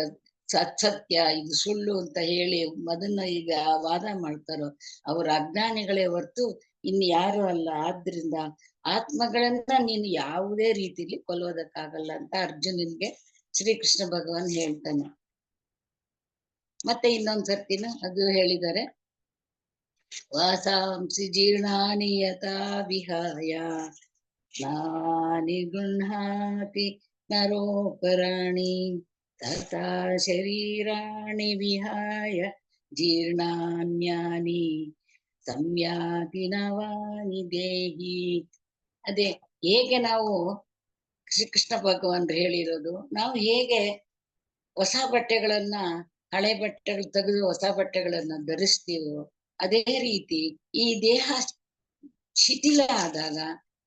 ಸತ್ಯ ಇದು ಸುಳ್ಳು ಅಂತ ಹೇಳಿ ಅದನ್ನ ಈಗ ವಾದ ಮಾಡ್ತಾರೋ ಅವ್ರ ಅಜ್ಞಾನಿಗಳೇ ಹೊರ್ತು ಇನ್ನು ಯಾರು ಅಲ್ಲ. ಆದ್ರಿಂದ ಆತ್ಮಗಳನ್ನ ನೀನು ಯಾವುದೇ ರೀತಿಲಿ ಕೊಲ್ಲೋದಕ್ಕಾಗಲ್ಲ ಅಂತ ಅರ್ಜುನನ್ಗೆ ಶ್ರೀಕೃಷ್ಣ ಭಗವಾನ್ ಹೇಳ್ತಾನೆ. ಮತ್ತೆ ಇನ್ನೊಂದ್ ಸರ್ತಿನ ಅದು ಹೇಳಿದ್ದಾರೆ, ವಾಸಾಂಸಿ ಜೀರ್ಣಾನಿ ಯಥಾ ವಿಹಾಯ ನಾನಿ ಗೃಹಾತಿ ನರೋಪರಾಣಿ ತಥಾ ಶರೀರಾಣಿ ವಿಹಾಯ ಜೀರ್ಣಾನ್ಯಾನಿ ಸಂಯಾತಿ ನವಾನಿ ದೇಹಿ. ಅದೇ ಹೇಗೆ ನಾವು ಶ್ರೀಕೃಷ್ಣ ಭಗವಾನ್ರು ಹೇಳಿರೋದು, ನಾವು ಹೇಗೆ ಹೊಸ ಬಟ್ಟೆಗಳನ್ನ ಹಳೆ ಬಟ್ಟೆಗಳು ತೆಗೆದು ಹೊಸ ಬಟ್ಟೆಗಳನ್ನ ಧರಿಸ್ತೀವೋ ಅದೇ ರೀತಿ ಈ ದೇಹ ಶಿಥಿಲ ಆದಾಗ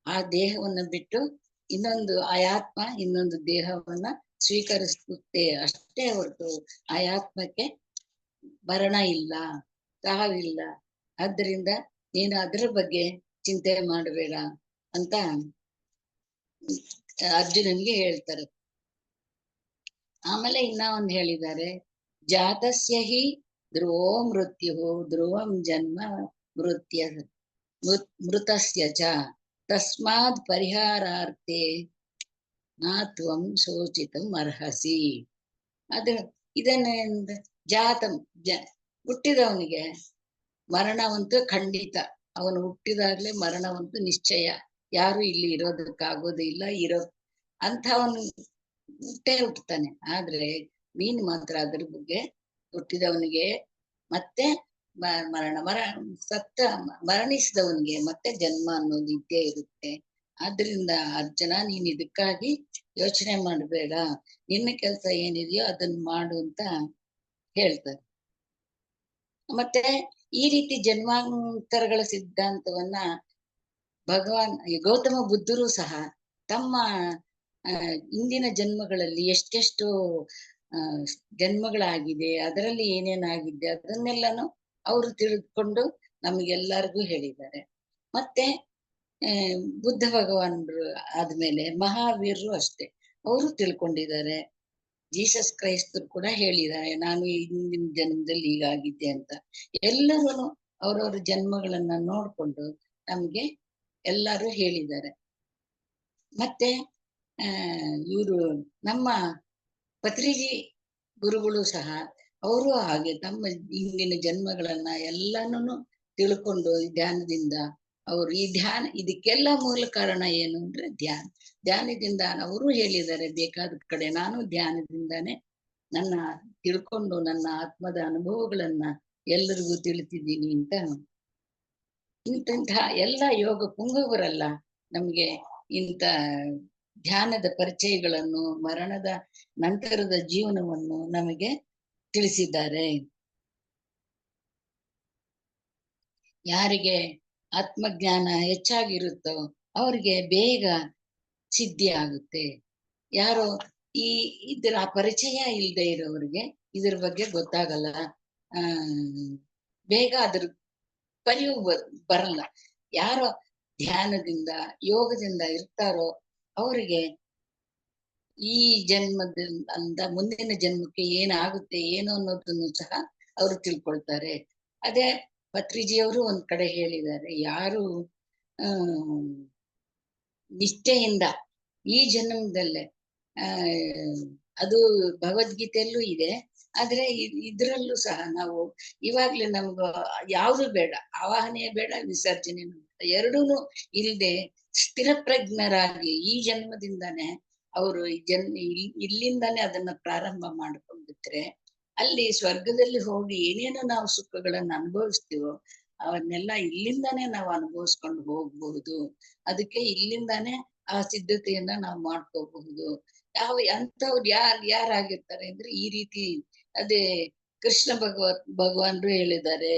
ಆ ದೇಹವನ್ನ ಬಿಟ್ಟು ಇನ್ನೊಂದು ಆಯಾತ್ಮ ಇನ್ನೊಂದು ದೇಹವನ್ನ ಸ್ವೀಕರಿಸುತ್ತೆ ಅಷ್ಟೇ ಹೊರತು ಆಯಾತ್ಮಕ್ಕೆ ಮರಣ ಇಲ್ಲ, ಸಾವಿಲ್ಲ. ಆದ್ದರಿಂದ ನೀನು ಅದರ ಬಗ್ಗೆ ಚಿಂತೆ ಮಾಡಬೇಡ ಅಂತ ಅರ್ಜುನನ್ಗೆ ಹೇಳ್ತಾರೆ. ಆಮೇಲೆ ಇನ್ನ ಒಂದ್ ಹೇಳಿದ್ದಾರೆ, ಜಾತಸ್ಯ ಹಿ ಧ್ರುವೋ ಮೃತ್ಯು ಧ್ರುವಂ ಜನ್ಮ ಮೃತಸ್ಯ ಚ ತಸ್ಮಾತ್ ಪರಿಹಾರಾರ್ಥೆ ನಾತ್ವಂ ಶೋಚಿತಂ ಅರ್ಹಸಿ. ಅದು ಇದನ್ನ ಜಾತಂ ಹುಟ್ಟಿದವನಿಗೆ ಮರಣವಂತೂ ಖಂಡಿತ, ಅವನು ಹುಟ್ಟಿದಾಗ್ಲೇ ಮರಣವಂತೂ ನಿಶ್ಚಯ, ಯಾರು ಇಲ್ಲಿ ಇರೋದಕ್ಕಾಗೋದಿಲ್ಲ, ಅಂಥವನು ಹುಟ್ಟುತ್ತಾನೆ. ಆದ್ರೆ ನೀನು ಮಾತ್ರ ಅದ್ರ ಬಗ್ಗೆ ಹುಟ್ಟಿದವನಿಗೆ ಮತ್ತೆ ಮರಣಿಸಿದವನಿಗೆ ಮತ್ತೆ ಜನ್ಮ ಅನ್ನೋದು ಇದ್ದೇ ಇರುತ್ತೆ. ಆದ್ರಿಂದ ಅರ್ಜುನ ನೀನ್ ಇದಕ್ಕಾಗಿ ಯೋಚನೆ ಮಾಡಬೇಡ, ನಿನ್ನ ಕೆಲಸ ಏನಿದೆಯೋ ಅದನ್ನ ಮಾಡು ಅಂತ ಹೇಳ್ತಾರೆ. ಮತ್ತೆ ಈ ರೀತಿ ಜನ್ಮಾಂತರಗಳ ಸಿದ್ಧಾಂತವನ್ನ ಭಗವಾನ್ ಗೌತಮ ಬುದ್ಧರು ಸಹ ತಮ್ಮ ಇಂದಿನ ಜನ್ಮಗಳಲ್ಲಿ ಎಷ್ಟೆಷ್ಟು ಆ ಜನ್ಮಗಳಾಗಿದೆ, ಅದರಲ್ಲಿ ಏನೇನಾಗಿದೆ ಅದನ್ನೆಲ್ಲಾನು ಅವರು ತಿಳಿದುಕೊಂಡು ನಮಗೆಲ್ಲರಿಗೂ ಹೇಳಿದ್ದಾರೆ. ಮತ್ತೆ ಆ ಬುದ್ಧ ಭಗವಾನರು ಆದ್ಮೇಲೆ ಮಹಾವೀರರು ಅಷ್ಟೇ, ಅವರು ತಿಳ್ಕೊಂಡಿದ್ದಾರೆ. ಜೀಸಸ್ ಕ್ರೈಸ್ತರು ಕೂಡ ಹೇಳಿದ್ದಾರೆ, ನಾನು ಹಿಂದಿನ ಜನ್ಮದಲ್ಲಿ ಹೀಗಾಗಿದ್ದೆ ಅಂತ. ಎಲ್ಲರೂ ಅವ್ರವ್ರ ಜನ್ಮಗಳನ್ನ ನೋಡ್ಕೊಂಡು ನಮ್ಗೆ ಎಲ್ಲರೂ ಹೇಳಿದ್ದಾರೆ. ಮತ್ತೆ ಇವರು ನಮ್ಮ ಪತ್ರಿಜಿ ಗುರುಗಳು ಸಹ ಅವರು ಹಾಗೆ ತಮ್ಮ ಹಿಂದಿನ ಜನ್ಮಗಳನ್ನ ಎಲ್ಲಾನು ತಿಳ್ಕೊಂಡು ಧ್ಯಾನದಿಂದ ಅವರು ಈ ಧ್ಯಾನ ಇದಕ್ಕೆಲ್ಲ ಮೂಲ ಕಾರಣ ಏನು ಅಂದ್ರೆ ಧ್ಯಾನದಿಂದ ಅವರು ಹೇಳಿದ್ದಾರೆ ಬೇಕಾದ ಕಡೆ. ನಾನು ಧ್ಯಾನದಿಂದಾನೇ ನನ್ನ ತಿಳ್ಕೊಂಡು ನನ್ನ ಆತ್ಮದ ಅನುಭವಗಳನ್ನ ಎಲ್ಲರಿಗೂ ತಿಳಿಸಿದ್ದೀನಿ ಅಂತ. ಇಂತಹ ಎಲ್ಲ ಯೋಗ ಪುಂಗವರಲ್ಲ ನಮ್ಗೆ ಇಂಥ ಧ್ಯಾನದ ಪರಿಚಯಗಳನ್ನು, ಮರಣದ ನಂತರದ ಜೀವನವನ್ನು ನಮಗೆ ತಿಳಿಸಿದ್ದಾರೆ. ಯಾರಿಗೆ ಆತ್ಮಜ್ಞಾನ ಹೆಚ್ಚಾಗಿರುತ್ತೋ ಅವ್ರಿಗೆ ಬೇಗ ಸಿದ್ಧಿ ಆಗುತ್ತೆ. ಯಾರೋ ಇದರ ಪರಿಚಯ ಇಲ್ಲದೆ ಇರೋರಿಗೆ ಇದ್ರ ಬಗ್ಗೆ ಗೊತ್ತಾಗಲ್ಲ, ಬೇಗ ಅದ್ರ ಪರಿವು ಬರಲ್ಲ. ಯಾರೋ ಧ್ಯಾನದಿಂದ ಯೋಗದಿಂದ ಇರ್ತಾರೋ ಅವರಿಗೆ ಈ ಜನ್ಮದಿಂದ ಮುಂದಿನ ಜನ್ಮಕ್ಕೆ ಏನಾಗುತ್ತೆ ಏನು ಅನ್ನೋದನ್ನು ಸಹ ಅವರು ತಿಳ್ಕೊಳ್ತಾರೆ. ಅದೇ ಪತ್ರಿಜಿಯವರು ಒಂದ್ ಕಡೆ ಹೇಳಿದ್ದಾರೆ, ಯಾರು ನಿಷ್ಠೆಯಿಂದ ಈ ಜನ್ಮದಲ್ಲೇ ಅದು ಭಗವದ್ಗೀತೆಯಲ್ಲೂ ಇದೆ, ಆದ್ರೆ ಇದ್ರಲ್ಲೂ ಸಹ ನಾವು ಇವಾಗ್ಲೇ ನಮ್ಗ ಯಾವುದು ಬೇಡ, ಆವಾಹನೆ ಬೇಡ, ವಿಸರ್ಜನೆ ಎರಡೂನು ಇಲ್ಲದೆ ಸ್ಥಿರ ಪ್ರಜ್ಞರಾಗಿ ಈ ಜನ್ಮದಿಂದಾನೇ ಅವರು ಇಲ್ಲಿಂದಾನೇ ಅದನ್ನ ಪ್ರಾರಂಭ ಮಾಡ್ಕೊಂಡ್ಬಿಟ್ರೆ ಅಲ್ಲಿ ಸ್ವರ್ಗದಲ್ಲಿ ಹೋಗಿ ಏನೇನು ನಾವು ಸುಖಗಳನ್ನ ಅನುಭವಿಸ್ತೀವೋ ಅವನ್ನೆಲ್ಲ ಇಲ್ಲಿಂದಾನೇ ನಾವು ಅನುಭವಿಸ್ಕೊಂಡು ಹೋಗ್ಬಹುದು. ಅದಕ್ಕೆ ಇಲ್ಲಿಂದಾನೇ ಆ ಸಿದ್ಧತೆಯನ್ನ ನಾವು ಮಾಡ್ಕೋಬಹುದು. ಅಂಥವ್ರು ಯಾರಾಗಿರ್ತಾರೆ ಅಂದ್ರೆ ಈ ರೀತಿ ಅದೇ ಕೃಷ್ಣ ಭಗವಾನ್ರು ಹೇಳಿದ್ದಾರೆ,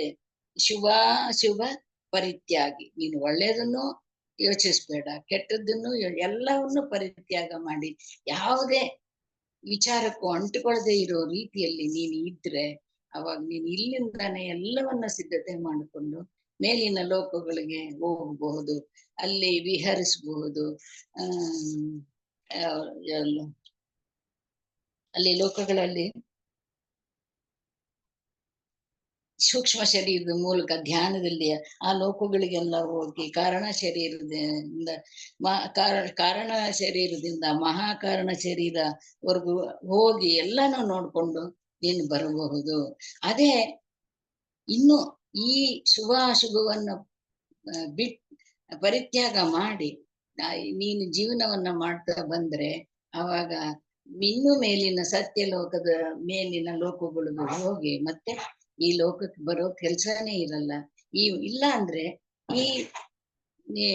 ಶುಭ ಪರಿತ್ಯಾಗಿ. ನೀನು ಒಳ್ಳೇದನ್ನು ಯೋಚಿಸ್ಬೇಡ, ಕೆಟ್ಟದ್ದನ್ನು ಎಲ್ಲವನ್ನು ಪರಿತ್ಯಾಗ ಮಾಡಿ ಯಾವುದೇ ವಿಚಾರಕ್ಕೂ ಅಂಟುಕೊಳ್ಳದೆ ಇರೋ ರೀತಿಯಲ್ಲಿ ನೀನು ಇದ್ರೆ ಅವಾಗ ನೀನು ಇಲ್ಲಿಂದಾನೇ ಎಲ್ಲವನ್ನ ಸಿದ್ಧತೆ ಮಾಡಿಕೊಂಡು ಮೇಲಿನ ಲೋಕಗಳಿಗೆ ಹೋಗಬಹುದು, ಅಲ್ಲಿ ವಿಹರಿಸಬಹುದು. ಅಲ್ಲಿ ಲೋಕಗಳಲ್ಲಿ ಸೂಕ್ಷ್ಮ ಶರೀರದ ಮೂಲಕ ಧ್ಯಾನದಲ್ಲಿ ಆ ಲೋಕಗಳಿಗೆಲ್ಲ ಹೋಗಿ ಕಾರಣ ಶರೀರದಿಂದ ಕಾರಣ ಶರೀರದಿಂದ ಮಹಾಕಾರಣ ಶರೀರವರೆಗೂ ಹೋಗಿ ಎಲ್ಲಾನು ನೋಡ್ಕೊಂಡು ನೀನು ಬರಬಹುದು. ಅದೇ ಇನ್ನು ಈ ಶುಭಾಶುಭವನ್ನು ಪರಿತ್ಯಾಗ ಮಾಡಿ ನೀನು ಜೀವನವನ್ನ ಮಾಡ್ತಾ ಬಂದ್ರೆ ಅವಾಗ ಇನ್ನು ಮೇಲಿನ ಸತ್ಯ ಲೋಕದ ಮೇಲಿನ ಲೋಕಗಳಿಗೂ ಹೋಗಿ ಮತ್ತೆ ಈ ಲೋಕಕ್ಕೆ ಬರೋ ಕೆಲ್ಸನೇ ಇರಲ್ಲ. ಇಲ್ಲ ಅಂದ್ರೆ ಈ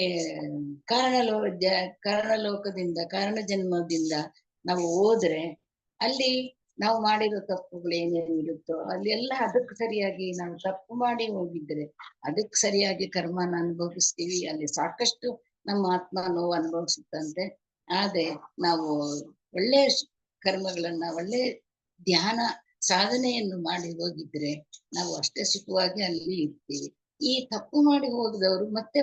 ಕಾರಣಲೋಕದಿಂದ ಕಾರಣ ಜನ್ಮದಿಂದ ನಾವು ಹೋದ್ರೆ ಅಲ್ಲಿ ನಾವು ಮಾಡಿರೋ ತಪ್ಪುಗಳು ಏನೇನು ಇರುತ್ತೋ ಅಲ್ಲಿ ಎಲ್ಲ ಅದಕ್ಕೆ ಸರಿಯಾಗಿ ನಾವು ತಪ್ಪು ಮಾಡಿ ಹೋಗಿದ್ರೆ ಅದಕ್ಕೆ ಸರಿಯಾಗಿ ಕರ್ಮನ ಅನುಭವಿಸ್ತೀವಿ. ಅಲ್ಲಿ ಸಾಕಷ್ಟು ನಮ್ಮ ಆತ್ಮ ನೋವು ಅನುಭವಿಸುತ್ತಂತೆ. ಆದ್ರೆ ನಾವು ಒಳ್ಳೆ ಕರ್ಮಗಳನ್ನ ಒಳ್ಳೆ ಧ್ಯಾನ ಸಾಧನೆಯನ್ನು ಮಾಡಿ ಹೋಗಿದ್ರೆ ನಾವು ಅಷ್ಟೇ ಸುಖವಾಗಿ ಅಲ್ಲಿ ಇರ್ತೀವಿ. ಈ ತಪ್ಪು ಮಾಡಿ ಹೋಗದವರು ಮತ್ತೆ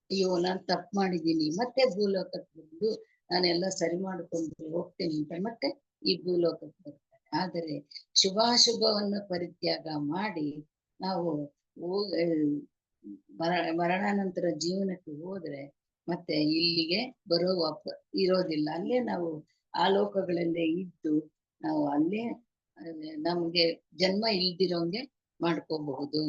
ಅಯ್ಯೋ ನಾನು ತಪ್ಪು ಮಾಡಿದ್ದೀನಿ, ಮತ್ತೆ ಭೂಲೋಕಕ್ಕೆ ಬಂದು ನಾನೆಲ್ಲ ಸರಿ ಮಾಡಿಕೊಂಡು ಹೋಗ್ತೇನೆ ಅಂತ ಮತ್ತೆ ಈ ಭೂಲೋಕಕ್ಕೆ ಬರ್ತಾರೆ. ಆದರೆ ಶುಭಾಶುಭವನ್ನು ಪರಿತ್ಯಾಗ ಮಾಡಿ ನಾವು ಮರಣಾನಂತರ ಜೀವನಕ್ಕೆ ಹೋದ್ರೆ ಮತ್ತೆ ಇಲ್ಲಿಗೆ ಬರೋ ಇರೋದಿಲ್ಲ. ಅಲ್ಲೇ ನಾವು ಆ ಲೋಕಗಳಲ್ಲೇ ಇದ್ದು ನಾವು ಅಲ್ಲೇ ನಮ್ಗೆ ಜನ್ಮ ಇಲ್ದಿರೋಂಗೆ ಮಾಡ್ಕೋಬಹುದು.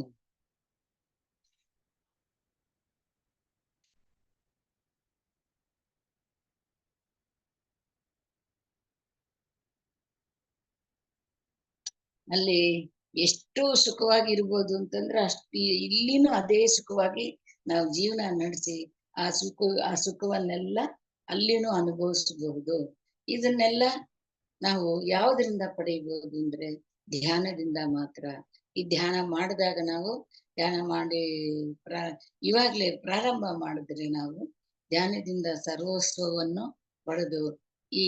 ಅಲ್ಲಿ ಎಷ್ಟು ಸುಖವಾಗಿರ್ಬೋದು ಅಂತಂದ್ರೆ ಅಷ್ಟು ಇಲ್ಲಿನೂ ಅದೇ ಸುಖವಾಗಿ ನಾವು ಜೀವನ ನಡೆಸಿ ಆ ಸುಖವನ್ನೆಲ್ಲ ಅಲ್ಲಿನೂ ಅನುಭವಿಸಬಹುದು. ಇದನ್ನೆಲ್ಲ ನಾವು ಯಾವುದರಿಂದ ಪಡೆಯಬಹುದು ಅಂದ್ರೆ ಧ್ಯಾನದಿಂದ ಮಾತ್ರ. ಈ ಧ್ಯಾನ ಮಾಡಿದಾಗ ನಾವು ಧ್ಯಾನ ಮಾಡಿ ಇವಾಗ್ಲೇ ಪ್ರಾರಂಭ ಮಾಡಿದ್ರೆ ನಾವು ಧ್ಯಾನದಿಂದ ಸರ್ವಸ್ವವನ್ನು ಪಡೆದು ಈ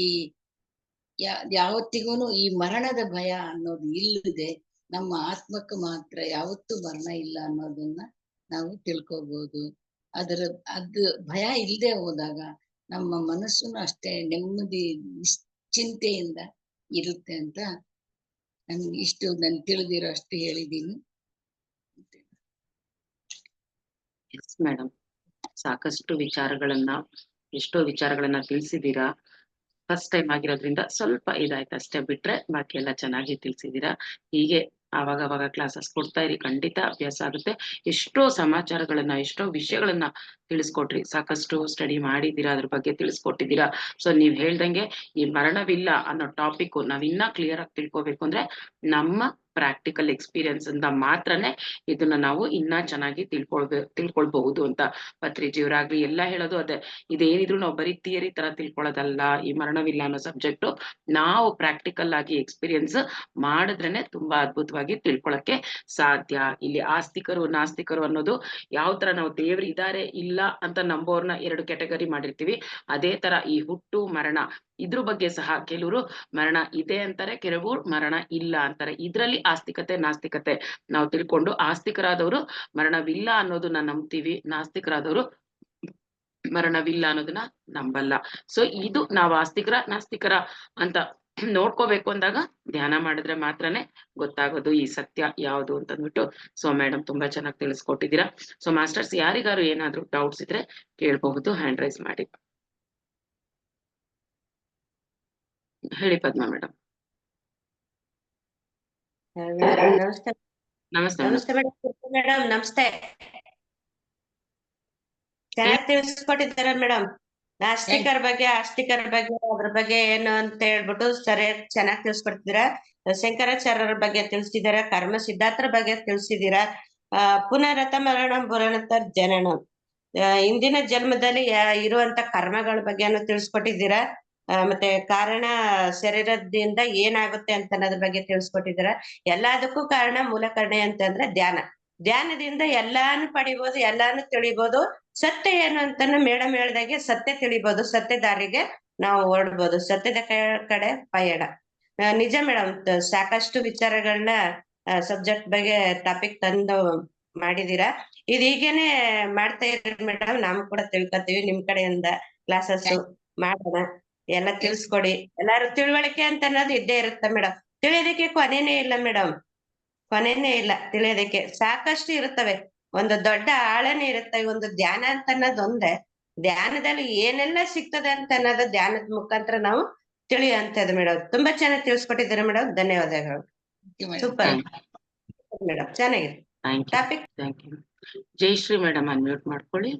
ಯಾವತ್ತಿಗೂನು ಈ ಮರಣದ ಭಯ ಅನ್ನೋದು ಇಲ್ಲದೆ ನಮ್ಮ ಆತ್ಮಕ್ಕೆ ಮಾತ್ರ ಯಾವತ್ತೂ ಮರಣ ಇಲ್ಲ ಅನ್ನೋದನ್ನ ನಾವು ತಿಳ್ಕೊಬಹುದು. ಅದು ಭಯ ಇಲ್ಲದೆ ಹೋದಾಗ ನಮ್ಮ ಮನಸ್ಸುನು ಅಷ್ಟೇ ನೆಮ್ಮದಿ ನಿಶ್ಚಿಂತೆಯಿಂದ ಇರುತ್ತೆ ಅಂತ ನನ್ಗೆ ನನ್ ತಿಳಿದಿರೋ ಅಷ್ಟು ಹೇಳಿದೀನಿ. ಎಸ್ ಮೇಡಮ್, ಸಾಕಷ್ಟು ವಿಚಾರಗಳನ್ನ, ಎಷ್ಟೋ ವಿಚಾರಗಳನ್ನ ತಿಳಿಸಿದೀರಾ. ಫಸ್ಟ್ ಟೈಮ್ ಆಗಿರೋದ್ರಿಂದ ಸ್ವಲ್ಪ ಇದಾಯ್ತು ಅಷ್ಟೇ, ಬಿಟ್ರೆ ಬಾಕಿ ಎಲ್ಲ ಚೆನ್ನಾಗಿ ತಿಳಿಸಿದೀರಾ. ಹೀಗೆ ಅವಾಗ ಕ್ಲಾಸಸ್ ಕೊಡ್ತಾ ಇರಿ, ಖಂಡಿತ ಅಭ್ಯಾಸ ಆಗುತ್ತೆ. ಎಷ್ಟೋ ಸಮಾಚಾರಗಳನ್ನ, ಎಷ್ಟೋ ವಿಷಯಗಳನ್ನ ತಿಳಿಸ್ಕೊಟ್ರಿ, ಸಾಕಷ್ಟು ಸ್ಟಡಿ ಮಾಡಿದ್ದೀರಾ, ಅದ್ರ ಬಗ್ಗೆ ತಿಳಿಸ್ಕೊಟ್ಟಿದ್ದೀರಾ. ಸೊ ನೀವ್ ಹೇಳ್ದಂಗೆ ಈ ಮರಣವಿಲ್ಲ ಅನ್ನೋ ಟಾಪಿಕ್ ನಾವ್ ಇನ್ನ ಕ್ಲಿಯರ್ ಆಗಿ ತಿಳ್ಕೊಬೇಕು ಅಂದ್ರೆ ನಮ್ಮ ಪ್ರಾಕ್ಟಿಕಲ್ ಎಕ್ಸ್ಪೀರಿಯನ್ಸ್ ಇಂದ ಮಾತ್ರನೇ ಇದನ್ನ ನಾವು ಇನ್ನ ಚೆನ್ನಾಗಿ ತಿಳ್ಕೊಳ್ಬಹುದು ಅಂತ ಪತ್ರಿಜಿಯವರಾಗ್ಲಿ ಎಲ್ಲ ಹೇಳೋದು ಅದೇ. ಇದೇನಿದ್ರು ನಾವು ಬರೀ ಥಿಯರಿ ತರ ತಿಳ್ಕೊಳ್ಳೋದಲ್ಲ, ಈ ಮರಣವಿಲ್ಲ ಅನ್ನೋ ಸಬ್ಜೆಕ್ಟ್ ನಾವು ಪ್ರಾಕ್ಟಿಕಲ್ ಆಗಿ ಎಕ್ಸ್ಪೀರಿಯನ್ಸ್ ಮಾಡಿದ್ರೇನೆ ತುಂಬಾ ಅದ್ಭುತವಾಗಿ ತಿಳ್ಕೊಳಕ್ಕೆ ಸಾಧ್ಯ. ಇಲ್ಲಿ ಆಸ್ತಿಕರು ನಾಸ್ತಿಕರು ಅನ್ನೋದು ಯಾವ ತರ ನಾವು ದೇವ್ರು ಇದಾರೆ ಇಲ್ಲ ಅಂತ ನಂಬೋರ್ನ 2 ಕ್ಯಾಟಗರಿ ಮಾಡಿರ್ತೀವಿ, ಅದೇ ತರ ಈ ಹುಟ್ಟು ಮರಣ ಇದ್ರ ಬಗ್ಗೆ ಸಹ ಕೆಲವರು ಮರಣ ಇದೆ ಅಂತಾರೆ, ಕೆಲವರು ಮರಣ ಇಲ್ಲ ಅಂತಾರೆ. ಇದ್ರಲ್ಲಿ ಆಸ್ತಿಕತೆ ನಾಸ್ತಿಕತೆ ನಾವು ತಿಳ್ಕೊಂಡು, ಆಸ್ತಿಕರಾದವರು ಮರಣವಿಲ್ಲ ಅನ್ನೋದನ್ನ ನಂಬ್ತೀವಿ, ನಾಸ್ತಿಕರಾದವರು ಮರಣವಿಲ್ಲ ಅನ್ನೋದನ್ನ ನಂಬಲ್ಲ. ಸೊ ಇದು ನಾವು ಆಸ್ತಿಕರ ನಾಸ್ತಿಕರ ಅಂತ ನೋಡ್ಕೋಬೇಕು ಅಂದಾಗ ಧ್ಯಾನ ಮಾಡಿದ್ರೆ ಮಾತ್ರನೇ ಗೊತ್ತಾಗೋದು ಈ ಸತ್ಯ ಯಾವುದು ಅಂತಂದ್ಬಿಟ್ಟು. ಸೊ ಮೇಡಮ್ ತುಂಬಾ ಚೆನ್ನಾಗಿ ತಿಳಿಸ್ಕೊಟ್ಟಿದ್ದೀರಾ. ಸೊ ಮಾಸ್ಟರ್ಸ್ ಯಾರಿಗಾರು ಏನಾದ್ರು ಡೌಟ್ಸ್ ಇದ್ರೆ ಕೇಳಬಹುದು, ಹ್ಯಾಂಡ್ ರೈಸ್ ಮಾಡಿ. ಹೇಳಿ ಪದ್ಮಾ ಮೇಡಮ್. ನಮಸ್ತೆ. ನಮಸ್ತೆ ನಮಸ್ತೆ ಮೇಡಮ್. ನಮಸ್ತೆ. ಚೆನ್ನಾಗಿ ತಿಳಿಸ್ಕೊಟ್ಟಿದ್ದಾರೆ ಮೇಡಮ್. ನಾಸ್ತಿಕರ ಬಗ್ಗೆ ಆಸ್ತಿಕರ ಬಗ್ಗೆ ಅದ್ರ ಬಗ್ಗೆ ಏನು ಅಂತ ಹೇಳ್ಬಿಟ್ಟು ಸರಿ ಚೆನ್ನಾಗಿ ತಿಳಿಸ್ಕೊಡ್ತಿದ್ದೀರಾ. ಶಂಕರಾಚಾರ್ಯರ ಬಗ್ಗೆ ತಿಳಿಸಿದ್ದೀರಾ, ಕರ್ಮ ಸಿದ್ಧಾಂತರ ಬಗ್ಗೆ ತಿಳಿಸಿದ್ದೀರಾ. ಪುನರತ ಮರಣ ಪುನರತ ಜನನ, ಇಂದಿನ ಜನ್ಮದಲ್ಲಿ ಇರುವಂತ ಕರ್ಮಗಳ ಬಗ್ಗೆನು ತಿಳಿಸ್ಕೊಟ್ಟಿದ್ದೀರಾ. ಮತ್ತೆ ಕಾರಣ ಶರೀರದಿಂದ ಏನಾಗುತ್ತೆ ಅಂತ ಅನ್ನೋದ್ರ ಬಗ್ಗೆ ತಿಳಿಸ್ಕೊಟ್ಟಿದ್ದೀರಾ. ಎಲ್ಲದಕ್ಕೂ ಕಾರಣ ಮೂಲ ಕಾರಣ ಅಂತಂದ್ರೆ ಧ್ಯಾನ. ಧ್ಯಾನದಿಂದ ಎಲ್ಲಾನು ಪಡಿಬಹುದು, ಎಲ್ಲಾನು ತಿಳಿಬಹುದು. ಸತ್ಯ ಏನು ಅಂತಾನು ಮೇಡಮ್ ಹೇಳ್ದಾಗೆ ಸತ್ಯ ತಿಳಿಬಹುದು, ಸತ್ಯ ದಾರಿಗೆ ನಾವು ಓಡ್ಬೋದು, ಸತ್ಯದ ಕಡೆ ಪಯಣ. ನಿಜ ಮೇಡಮ್, ಸಾಕಷ್ಟು ವಿಚಾರಗಳನ್ನ ಸಬ್ಜೆಕ್ಟ್ ಬಗ್ಗೆ ಟಾಪಿಕ್ ತಂದು ಮಾಡಿದೀರಾ. ಇದು ಹೀಗೇನೆ ಮಾಡ್ತಾ ಇರಿ ಮೇಡಮ್, ನಾವು ಕೂಡ ತಿಳ್ಕೊತೀವಿ ನಿಮ್ ಕಡೆಯಿಂದ ಕ್ಲಾಸಸ್ ಮಾಡೋಣ. ಎಲ್ಲ ತಿಳಿಸ್ಕೊಡಿ. ಎಲ್ಲಾರು ತಿಳುವಳಿಕೆ ಅಂತ ಅನ್ನೋದು ಇದ್ದೇ ಇರುತ್ತೆ ಮೇಡಮ್. ತಿಳಿಯೋದಕ್ಕೆ ಕೊನೆನೇ ಇಲ್ಲ ಮೇಡಮ್, ಕೊನೆನೇ ಇಲ್ಲ. ತಿಳಿಯೋದಕ್ಕೆ ಸಾಕಷ್ಟು ಇರುತ್ತವೆ, ಒಂದು ದೊಡ್ಡ ಆಳನೇ ಇರುತ್ತೆ. ಒಂದು ಧ್ಯಾನ ಅಂತ ಅನ್ನೋದು ಒಂದೇ, ಧ್ಯಾನದಲ್ಲಿ ಏನೆಲ್ಲ ಸಿಗ್ತದೆ ಅಂತ ಅನ್ನೋದು ಧ್ಯಾನದ ಮುಖಾಂತರ ನಾವು ತಿಳಿಯುವಂತದ್ದು ಮೇಡಮ್. ತುಂಬಾ ಚೆನ್ನಾಗಿ ತಿಳಿಸ್ಕೊಟ್ಟಿದ್ದೀರಾ ಮೇಡಮ್, ಧನ್ಯವಾದಗಳು. ಸೂಪರ್ ಮೇಡಮ್, ಚೆನ್ನಾಗಿದೆ topic. Thank you. Jayashree madam unmute ಮಾಡ್ಕೊಳ್ಳಿ.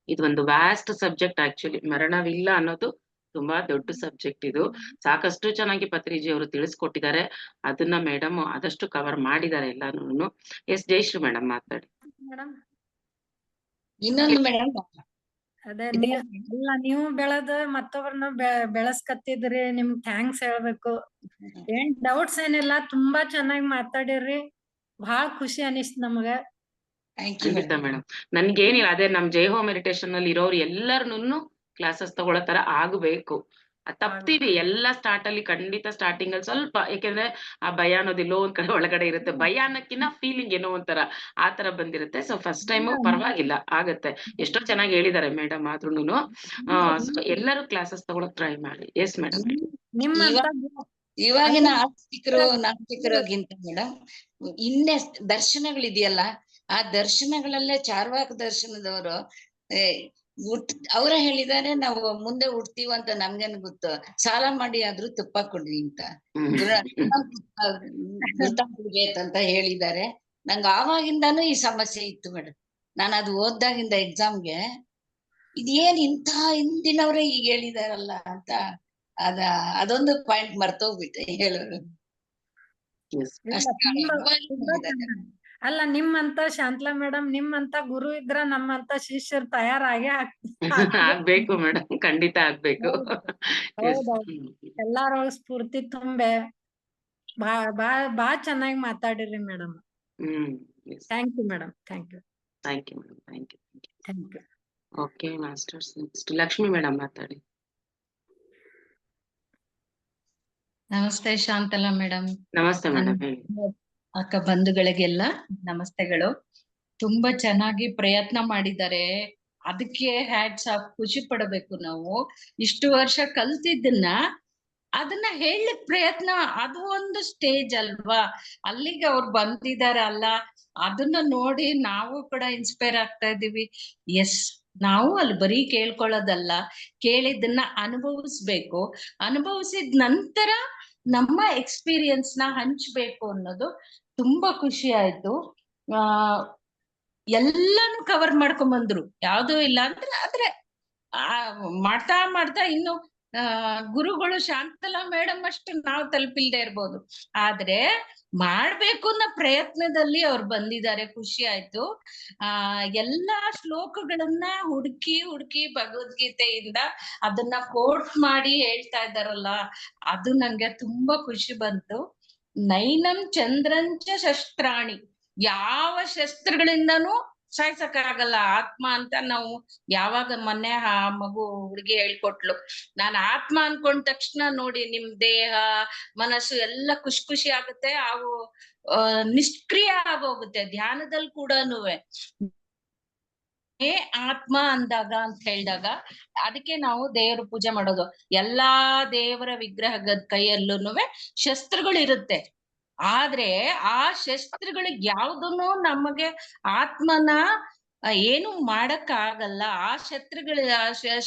ಇದೊಂದು ವ್ಯಾಸ್ಟ್ ಸಬ್ಜೆಕ್ಟ್ ಆಕ್ಚುಲಿ. ಮರಣವಿಲ್ಲ ಅನ್ನೋದು ತುಂಬಾ ದೊಡ್ಡ ಸಬ್ಜೆಕ್ಟ್. ಇದು ಸಾಕಷ್ಟು ಚೆನ್ನಾಗಿ ಪತ್ರಿಜಿ ಅವರು ತಿಳಿಸ್ಕೊಟ್ಟಿದ್ದಾರೆ, ಅದನ್ನ ಮೇಡಮ್ ಆದಷ್ಟು ಕವರ್ ಮಾಡಿದ್ದಾರೆ ಎಲ್ಲಾನು. ಎಸ್ ಜಯಶ್ರೀ ಮೇಡಮ್ ಮಾತಾಡಿ. ಇನ್ನೊಂದು ಮೇಡಮ್, ಅದೇ ನೀವು ಬೆಳೆದ ಮತ್ತೊಬ್ಬರನ್ನ ಬೆಳೆಸ್ಕತ್ತಿದ್ರಿ, ನಿಮ್ಗ್ ಥ್ಯಾಂಕ್ಸ್ ಹೇಳ್ಬೇಕು. ಏನ್ ಡೌಟ್ಸ್ ಏನಿಲ್ಲ, ತುಂಬಾ ಚೆನ್ನಾಗಿ ಮಾತಾಡಿರ್ರಿ, ಬಹಳ ಖುಷಿ ಅನಿಸ್ತು ನಮಗ. ಖಂಡಿತ ಮೇಡಮ್, ನನ್ಗೇನಿಲ್ಲ, ಅದೇ ನಮ್ ಜೈ ಹೋಮ್ ಮೆಡಿಟೇಷನ್ ಅಲ್ಲಿ ಇರೋರು ಎಲ್ಲರನ್ನು ಕ್ಲಾಸಸ್ ತಗೊಳ್ಳೋ ತರ ಆಗ್ಬೇಕು. ತಪ್ತೀವಿ ಎಲ್ಲ ಸ್ಟಾರ್ಟ್ ಅಲ್ಲಿ, ಖಂಡಿತ ಸ್ಟಾರ್ಟಿಂಗ್ ಅಲ್ಲಿ ಸ್ವಲ್ಪ, ಯಾಕೆಂದ್ರೆ ಆ ಭಯ ಅನ್ನೋದಿಲ್ಲೋ ಒಂದ್ ಕಡೆ ಒಳಗಡೆ ಇರುತ್ತೆ. ಭಯ ಅನ್ನಕ್ಕಿನ್ನ ಫೀಲಿಂಗ್ ಏನೋ ಒಂಥರ ಆತರ ಬಂದಿರುತ್ತೆ. ಸೊ ಫಸ್ಟ್ ಟೈಮ್ ಪರವಾಗಿಲ್ಲ, ಆಗತ್ತೆ. ಎಷ್ಟೋ ಚೆನ್ನಾಗಿ ಹೇಳಿದ್ದಾರೆ ಮೇಡಮ್, ಆದ್ರೂನು ಎಲ್ಲರೂ ಕ್ಲಾಸಸ್ ತಗೊಳಕ್ ಟ್ರೈ ಮಾಡಿ. Yes madam. ಇವಾಗಿನ ಆಸ್ತಿಕರು ನಾಸ್ತಿಕರಿಗಿಂತ ಮೇಡಮ್ ಇನ್ನೇ ದರ್ಶನಗಳಿದೆಯಲ್ಲ, ಆ ದರ್ಶನಗಳಲ್ಲೇ ಚಾರ್ವಾಕ ದರ್ಶನದವರು ಅವರೇ ಹೇಳಿದ್ದಾರೆ, ನಾವು ಮುಂದೆ ಹುಡ್ತೀವಂತ ನಮ್ಗೇನ್ ಗೊತ್ತು, ಸಾಲ ಮಾಡಿ ಆದ್ರೂ ತುಪ್ಪ ಕೊಡ್ರಿ ಅಂತ ಅಂತ ಹೇಳಿದ್ದಾರೆ. ನಂಗೆ ಆವಾಗಿಂದಾನು ಈ ಸಮಸ್ಯೆ ಇತ್ತು ಮೇಡಮ್. ನಾನು ಅದು ಓದ್ದಾಗಿಂದ ಎಕ್ಸಾಮ್ಗೆ ಇದೇನ್ ಇಂಥ ಹಿಂದಿನವ್ರೆ ಈಗ ಹೇಳಿದಾರಲ್ಲ ಅಂತ ಅದೊಂದು ಪಾಯಿಂಟ್ ಮರ್ತೋಗ್ಬಿಟ್ಟೆ ಹೇಳೋರು. ಅಲ್ಲ, ನಿಮ್ಮಂತ ಶಾಂತಲಾ ಮೇಡಮ್, ನಿಮ್ಮಂತ ಗುರು ಇದ್ರ ನಮ್ಮಂತ ಶಿಷ್ಯರು ತಯಾರಾಗಿ ಆಗ್ಬೇಕು ಮೇಡಮ್, ಖಂಡಿತ ಆಗ್ಬೇಕು. ಎಲ್ಲಾರ ಸ್ಫೂರ್ತಿ ತುಂಬೆ ಬಾ ಚೆನ್ನಾಗಿ ಮಾತಾಡಿರಿ madam. Thank you madam, thank you. Thank you madam, thank you. Thank you. Okay masters, next Lakshmi madam ಮಾತಾಡಿ. ನಮಸ್ತೆ ಶಾಂತಲಾ ಮೇಡಮ್. ನಮಸ್ತೆ ಮೇಡಮ್, ಹೇಳಿ. ಅಕ್ಕ ಬಂಧುಗಳಿಗೆಲ್ಲ ನಮಸ್ತೆಗಳು. ತುಂಬಾ ಚೆನ್ನಾಗಿ ಪ್ರಯತ್ನ ಮಾಡಿದ್ದಾರೆ. ಅದಕ್ಕೆ ಹ್ಯಾಟ್ಸ್ ಆಫ್, ಖುಷಿ ಪಡಬೇಕು ನಾವು. ಇಷ್ಟು ವರ್ಷ ಕಲ್ತಿದ್ದನ್ನ ಅದನ್ನ ಹೇಳಲಿಕ್ ಪ್ರಯತ್ನ, ಅದು ಒಂದು ಸ್ಟೇಜ್ ಅಲ್ವಾ, ಅಲ್ಲಿಗೆ ಅವ್ರು ಬಂದಿದಾರಲ್ಲ, ಅದನ್ನ ನೋಡಿ ನಾವು ಕೂಡ ಇನ್ಸ್ಪೈರ್ ಆಗ್ತಾ ಇದೀವಿ. ಎಸ್, ನಾವು ಅಲ್ಲಿ ಬರೀ ಕೇಳ್ಕೊಳ್ಳೋದಲ್ಲ, ಕೇಳಿದ್ದನ್ನ ಅನುಭವಿಸ್ಬೇಕು. ಅನುಭವಿಸಿದ ನಂತರ ನಮ್ಮ ಎಕ್ಸ್ಪೀರಿಯನ್ಸ್ ನ ಹಂಚ್ಬೇಕು ಅನ್ನೋದು ತುಂಬಾ ಖುಷಿ ಆಯ್ತು. ಎಲ್ಲಾನು ಕವರ್ ಮಾಡ್ಕೊಂಡ್ ಬಂದ್ರು, ಯಾವ್ದೂ ಇಲ್ಲ ಅಂದ್ರೆ. ಆದ್ರೆ ಮಾಡ್ತಾ ಮಾಡ್ತಾ ಇನ್ನು ಗುರುಗಳು ಶಾಂತಲಾ ಮೇಡಮ್ ಅಷ್ಟು ನಾವು ತಲುಪಿಲ್ದೆ ಇರ್ಬೋದು, ಆದ್ರೆ ಮಾಡ್ಬೇಕು ಅನ್ನೋ ಪ್ರಯತ್ನದಲ್ಲಿ ಅವ್ರು ಬಂದಿದ್ದಾರೆ. ಖುಷಿ ಆಯ್ತು. ಎಲ್ಲಾ ಶ್ಲೋಕಗಳನ್ನ ಹುಡುಕಿ ಭಗವದ್ಗೀತೆಯಿಂದ ಅದನ್ನ ಕೋಟ್ ಮಾಡಿ ಹೇಳ್ತಾ ಇದ್ದಾರಲ್ಲ, ಅದು ನಂಗೆ ತುಂಬಾ ಖುಷಿ ಬಂತು. ನೈನಂ ಚಂದ್ರಂಚ ಶಸ್ತ್ರಾಣಿ, ಯಾವ ಶಸ್ತ್ರಗಳಿಂದನೂ ಸಾಯ್ಸಕ್ಕಾಗಲ್ಲ ಆತ್ಮ ಅಂತ ನಾವು ಯಾವಾಗ ಮೊನ್ನೆ ಆ ಮಗು ಹುಡುಗಿ ಹೇಳ್ಕೊಟ್ಲು, ನಾನು ಆತ್ಮ ಅನ್ಕೊಂಡ ತಕ್ಷಣ ನೋಡಿ ನಿಮ್ ದೇಹ ಮನಸ್ಸು ಎಲ್ಲ ಖುಷಿ ಆಗುತ್ತೆ, ಅವು ನಿಷ್ಕ್ರಿಯ ಆಗೋಗುತ್ತೆ. ಧ್ಯಾನದಲ್ಲಿ ಕೂಡನುವೆ ಆತ್ಮ ಅಂದಾಗ ಅಂತ ಹೇಳಿದಾಗ ಅದಕ್ಕೆ ನಾವು ದೇವ್ರ ಪೂಜೆ ಮಾಡೋದು. ಎಲ್ಲಾ ದೇವರ ವಿಗ್ರಹದ ಕೈಯಲ್ಲೂನುವೆ ಶಸ್ತ್ರಗಳಿರುತ್ತೆ, ಆದ್ರೆ ಆ ಶಸ್ತ್ರಗಳಿಗೆ ಯಾವ್ದನ್ನು ನಮಗೆ ಆತ್ಮನ ಏನು ಮಾಡಕ್ ಆಗಲ್ಲ. ಆ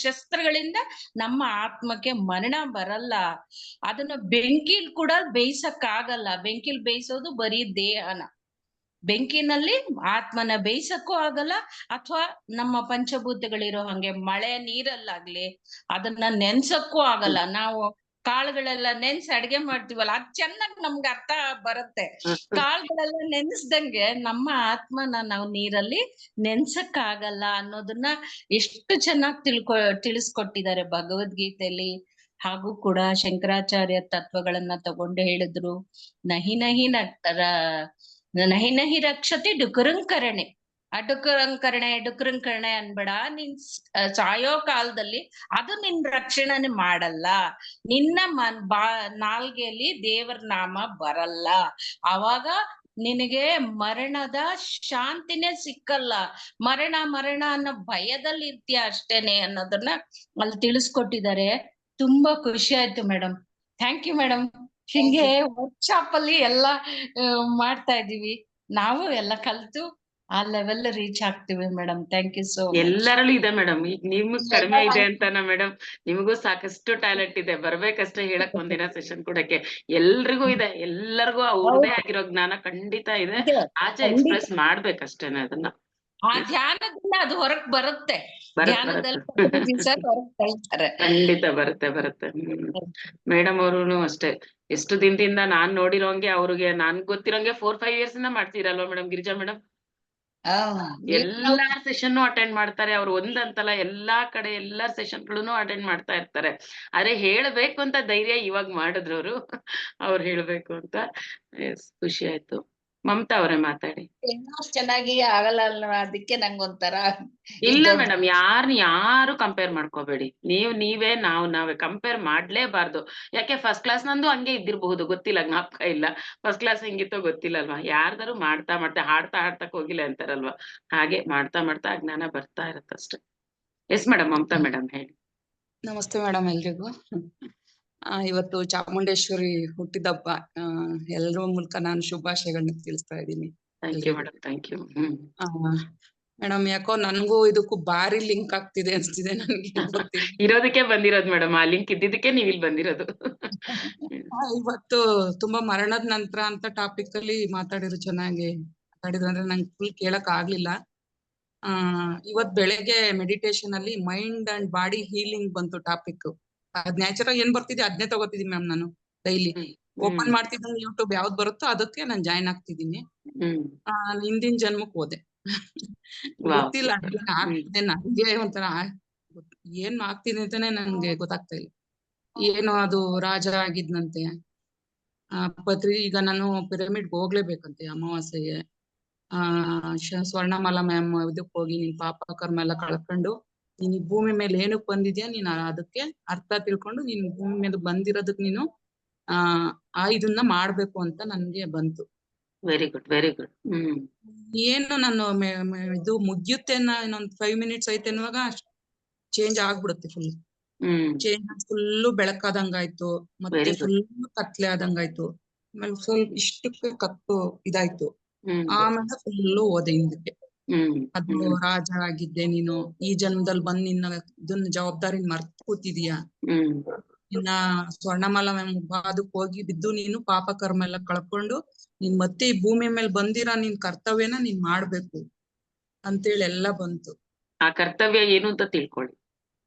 ಶಸ್ತ್ರಗಳಿಂದ ನಮ್ಮ ಆತ್ಮಕ್ಕೆ ಮರಣ ಬರಲ್ಲ. ಅದನ್ನ ಬೆಂಕಿಲ್ ಕೂಡ ಬೇಯಿಸಕ್ ಆಗಲ್ಲ. ಬೆಂಕಿಲ್ ಬೇಯಿಸೋದು ಬರೀ ದೇಹನ, ಬೆಂಕಿನಲ್ಲಿ ಆತ್ಮನ ಬೇಯಿಸಕ್ಕೂ ಆಗಲ್ಲ. ಅಥವಾ ನಮ್ಮ ಪಂಚಭೂತಗಳಿರೋ ಹಂಗೆ ಮಳೆ ನೀರಲ್ಲಾಗ್ಲಿ ಅದನ್ನ ನೆನ್ಸಕ್ಕೂ ಆಗಲ್ಲ. ನಾವು ಕಾಳುಗಳೆಲ್ಲ ನೆನ್ಸಿ ಅಡ್ಗೆ ಮಾಡ್ತೀವಲ್ಲ, ಅದ್ ಚೆನ್ನಾಗ್ ನಮ್ಗೆ ಅರ್ಥ ಬರುತ್ತೆ. ಕಾಳುಗಳೆಲ್ಲ ನೆನ್ಸ್ದಂಗೆ ನಮ್ಮ ಆತ್ಮನ ನಾವು ನೀರಲ್ಲಿ ನೆನ್ಸಕ್ ಆಗಲ್ಲ ಅನ್ನೋದನ್ನ ಎಷ್ಟು ಚೆನ್ನಾಗಿ ತಿಳಿಸ್ಕೊಟ್ಟಿದ್ದಾರೆ ಭಗವದ್ಗೀತೆಯಲ್ಲಿ. ಹಾಗೂ ಕೂಡ ಶಂಕರಾಚಾರ್ಯ ತತ್ವಗಳನ್ನ ತಗೊಂಡು ಹೇಳಿದ್ರು. ನಹಿ ನಹಿ ನಹಿ ನಹಿ ರಕ್ಷತೆ ಡುಕುರಂಕರಣೆ, ಡುಕುರಂಕರಣೆ ಅನ್ಬೇಡ. ನೀನ್ ಸಾಯೋ ಕಾಲದಲ್ಲಿ ಅದು ನಿನ್ ರಕ್ಷಣೆ ಮಾಡಲ್ಲ. ನಿನ್ನ ನಾಲ್ಗೆಯಲ್ಲಿ ದೇವರ ನಾಮ ಬರಲ್ಲ. ಅವಾಗ ನಿನಗೆ ಮರಣದ ಶಾಂತಿನೇ ಸಿಕ್ಕಲ್ಲ. ಮರಣ ಅನ್ನೋ ಭಯದಲ್ಲಿ ಇರ್ತೀಯ ಅಷ್ಟೇನೆ ಅನ್ನೋದನ್ನ ಅಲ್ಲಿ ತಿಳಿಸ್ಕೊಟ್ಟಿದ್ದಾರೆ. ತುಂಬಾ ಖುಷಿ ಆಯ್ತು ಮೇಡಮ್. Thank you madam. ಹಿಂಗೆ ವರ್ಕ್ಶಾಪ್ ಅಲ್ಲಿ ಎಲ್ಲಾ ಮಾಡ್ತಾ ಇದೀವಿ, ನಾವು ಎಲ್ಲ ಕಲ್ತು ಆ ಲೆವೆಲ್ ರೀಚ್ ಆಗ್ತೀವಿ madam. Thank you so much. ಎಲ್ಲರಲ್ಲೂ ಇದೆ ಮೇಡಮ್. ಈಗ ನಿಮ್ಗ್ ಕಡಿಮೆ ಇದೆ ಅಂತಾನ ಮೇಡಮ್? ನಿಮಗೂ ಸಾಕಷ್ಟು ಟ್ಯಾಲೆಂಟ್ ಇದೆ, ಬರ್ಬೇಕಷ್ಟೇ ಹೇಳಕ್ ಒಂದಿನ ಸೆಷನ್ ಕೊಡಕ್ಕೆ. ಎಲ್ರಿಗೂ ಇದೆ, ಎಲ್ಲರಿಗೂ ಅವ್ರದೇ ಆಗಿರೋ ಜ್ಞಾನ ಖಂಡಿತ ಇದೆ. ಆಚೆ ಎಕ್ಸ್ಪ್ರೆಸ್ ಮಾಡ್ಬೇಕಷ್ಟೇನೆ ಅದನ್ನ. ಆ ಧ್ಯಾನದಿಂದ ಅದು ಹೊರಗ್ ಬರುತ್ತೆ. ಧ್ಯಾನದಲ್ಲಿ ಖಂಡಿತ ಬರುತ್ತೆ. ಮೇಡಮ್ ಅವ್ರುನು ಅಷ್ಟೇ, ಎಷ್ಟು ದಿನದಿಂದ ನಾನ್ ನೋಡಿರೋಂಗೆ ಅವ್ರಿಗೆ ನಾನ್ ಗೊತ್ತಿರೋಂಗೆ 4-5 years ಇಂದ ಮಾಡ್ತೀರಲ್ವಾ ಮೇಡಮ್ ಗಿರಿಜಾ ಮೇಡಮ್? ಎಲ್ಲಾ ಸೆಷನ್ ಅಟೆಂಡ್ ಮಾಡ್ತಾರೆ ಅವ್ರು. ಒಂದಂತಲ್ಲ, ಎಲ್ಲಾ ಕಡೆ ಎಲ್ಲಾ ಸೆಷನ್ಗಳನ್ನು ಅಟೆಂಡ್ ಮಾಡ್ತಾ ಇರ್ತಾರೆ. ಆದ್ರೆ ಹೇಳ್ಬೇಕು ಅಂತ ಧೈರ್ಯ ಇವಾಗ ಮಾಡಿದ್ರು ಅವ್ರು ಹೇಳ್ಬೇಕು ಅಂತ. ಖುಷಿ ಆಯ್ತು. ಮಮತಾ ಅವರೇ ಮಾತಾಡಿ. ಚೆನ್ನಾಗಿ ಆಗಲ್ಲ ಅಲ್ವಾ, ಅದಕ್ಕೆ ನಂಗೊಂಥರ. ಇಲ್ಲ ಮೇಡಮ್, ಯಾರು ಕಂಪೇರ್ ಮಾಡ್ಕೋಬೇಡಿ. ನೀವೇ ನಾವೇ ಕಂಪೇರ್ ಮಾಡ್ಲೇಬಾರ್ದು. ಯಾಕೆ ಫಸ್ಟ್ ಕ್ಲಾಸ್ ನಂದು ಹಂಗೆ ಇದ್ದಿರ್ಬಹುದು, ಗೊತ್ತಿಲ್ಲ, ಜ್ಞಾಪಕ ಇಲ್ಲ. ಫಸ್ಟ್ ಕ್ಲಾಸ್ ಹೆಂಗಿತ್ತೋ ಗೊತ್ತಿಲ್ಲ ಅಲ್ವಾ. ಯಾರ್ದಾರು ಮಾಡ್ತಾ ಹಾಡ್ತಾ ಹೋಗಿಲ್ಲ ಅಂತಾರಲ್ವಾ, ಹಾಗೆ ಮಾಡ್ತಾ ಜ್ಞಾನ ಬರ್ತಾ ಇರತ್ತಷ್ಟೇ. ಎಸ್ ಮೇಡಮ್, ಮಮತಾ ಮೇಡಮ್ ಹೇಳಿ. ನಮಸ್ತೆ ಮೇಡಮ್ ಎಲ್ರಿಗೂ. ಇವತ್ತು ಚಾಮುಂಡೇಶ್ವರಿ ಹುಟ್ಟಿದಬ್ಬ. ಎಲ್ರ ಮೂಲಕ ನಾನು ಶುಭಾಶಯಗಳನ್ನ ತಿಳಿಸ್ತಾ ಇದ್ದೀನಿ. Thank you madam, thank you. Madam, ಯಾಕೋ ನನ್ಗೂ ಇದಕ್ಕೂ ಭಾರಿ ಲಿಂಕ್ ಆಗ್ತಿದೆ ಅನ್ಸ್ತಿದೆ ನನ್ಗೆ. ಇರೋದಕ್ಕೆ ಬಂದಿರೋದು ಮೇಡಮ್, ಆ ಲಿಂಕ್ ಇದ್ದಿದ್ದಕ್ಕೆ ನೀವ್ ಇಲ್ಲಿ ಬಂದಿರೋದು. ಇವತ್ತು ತುಂಬಾ ಮರಣದ ನಂತರ ಅಂತ ಟಾಪಿಕ್ ಅಲ್ಲಿ ಮಾತಾಡಿದ್ರು, ಚೆನ್ನಾಗಿ ಮಾತಾಡಿದ್ರು. ಅಂದ್ರೆ ನಂಗೆ ಫುಲ್ ಕೇಳಕ್ ಆಗ್ಲಿಲ್ಲ. ಇವತ್ ಬೆಳಗ್ಗೆ ಮೆಡಿಟೇಷನ್ ಅಲ್ಲಿ ಮೈಂಡ್ ಅಂಡ್ ಬಾಡಿ ಹೀಲಿಂಗ್ ಬಂತು ಟಾಪಿಕ್. ಅದ್ ನ್ಯಾಚುರಲ್ ಏನ್ ಬರ್ತಿದೆ ಅದನ್ನೇ ತಗೋತಿದೀನಿ ಮ್ಯಾಮ್. ನಾನು ಡೈಲಿ ಓಪನ್ ಮಾಡ್ತಿದ್ದೀನಿ ಯೂಟ್ಯೂಬ್, ಯಾವ್ದು ಬರುತ್ತೋ ಅದಕ್ಕೆ ನಾನು ಜಾಯ್ನ್ ಆಗ್ತಿದ್ದೀನಿ. ಹಿಂದಿನ ಜನ್ಮಕ್ ಹೋದೆ. ಗೊತ್ತಿಲ್ಲ ಆಗ್ತಿದೆ ನನ್ಗೆ, ಒಂಥರ ಏನ್ ಆಗ್ತಿದೆ ಅಂತಾನೆ ನನ್ಗೆ ಗೊತ್ತಾಗ್ತಾ ಇಲ್ಲ. ಏನೋ ಅದು ರಾಜ ಆಗಿದ್ನಂತೆ. ಈಗ ನಾನು ಪಿರಮಿಡ್ ಹೋಗ್ಲೇಬೇಕಂತೆ ಅಮಾವಾಸ್ಯೆಗೆ. ಸ್ವರ್ಣಮಾಲಾ ಮ್ಯಾಮ್ ಇದಕ್ ಹೋಗಿ ನಿನ್ ಪಾಪ ಕರ್ಮ ಎಲ್ಲ ಕಳ್ಕೊಂಡು ನೀನ್ ಈ ಭೂಮಿ ಮೇಲೆ ಏನಕ್ ಬಂದಿದ್ಯಾ, ನೀನ್ ಅದಕ್ಕೆ ಅರ್ಥ ತಿಳ್ಕೊಂಡು ನೀನ್ ಭೂಮಿ ಮೇಲೆ ಬಂದಿರೋದಕ್ ನೀನು ಇದನ್ನ ಮಾಡ್ಬೇಕು ಅಂತ ನನ್ಗೆ ಬಂತು. Very good, very good. ಏನು ನಾನು ಇದು ಮುಗಿಯುತ್ತೆ ಇನ್ನೊಂದ್ 5 minutes ಐತೆ ಅನ್ನುವಾಗ ಚೇಂಜ್ ಆಗ್ಬಿಡುತ್ತೆ ಫುಲ್. ಚೇಂಜ್ ಫುಲ್ಲು ಬೆಳಕಾದಂಗಾಯ್ತು, ಮತ್ತೆ Very good. ಫುಲ್ ಕತ್ಲೆ ಆದಂಗಾಯ್ತು. ಆಮೇಲೆ ಸ್ವಲ್ಪ ಇಷ್ಟಕ್ಕೆ ಕತ್ತು ಇದಾಯ್ತು. ಆಮೇಲೆ ಫುಲ್ಲು ಹೋದೆ ಹಿಂದಕ್ಕೆ. ಅದು ರಾಜ ಆಗಿದ್ದೆ ನೀನು, ಈ ಜನ್ಮದಲ್ಲಿ ಬಂದ್ ನಿನ್ನ ಇದನ್ನ ಜವಾಬ್ದಾರಿನ ಮರ್ತ್ ಕೂತಿದೀಯಾ, ಇನ್ನ ಸ್ವರ್ಣಮಾಲ ಅದಕ್ ಹೋಗಿ ಬಿದ್ದು ನೀನು ಪಾಪ ಕರ್ಮ ಎಲ್ಲ ಕಳ್ಕೊಂಡು ನೀನ್ ಮತ್ತೆ ಈ ಭೂಮಿ ಮೇಲೆ ಬಂದಿರ ನಿನ್ ಕರ್ತವ್ಯನ ನೀನ್ ಮಾಡ್ಬೇಕು ಅಂತೇಳಿ ಎಲ್ಲ ಬಂತು. ಆ ಕರ್ತವ್ಯ ಏನು ಅಂತ ತಿಳ್ಕೊಳ್ಳಿ.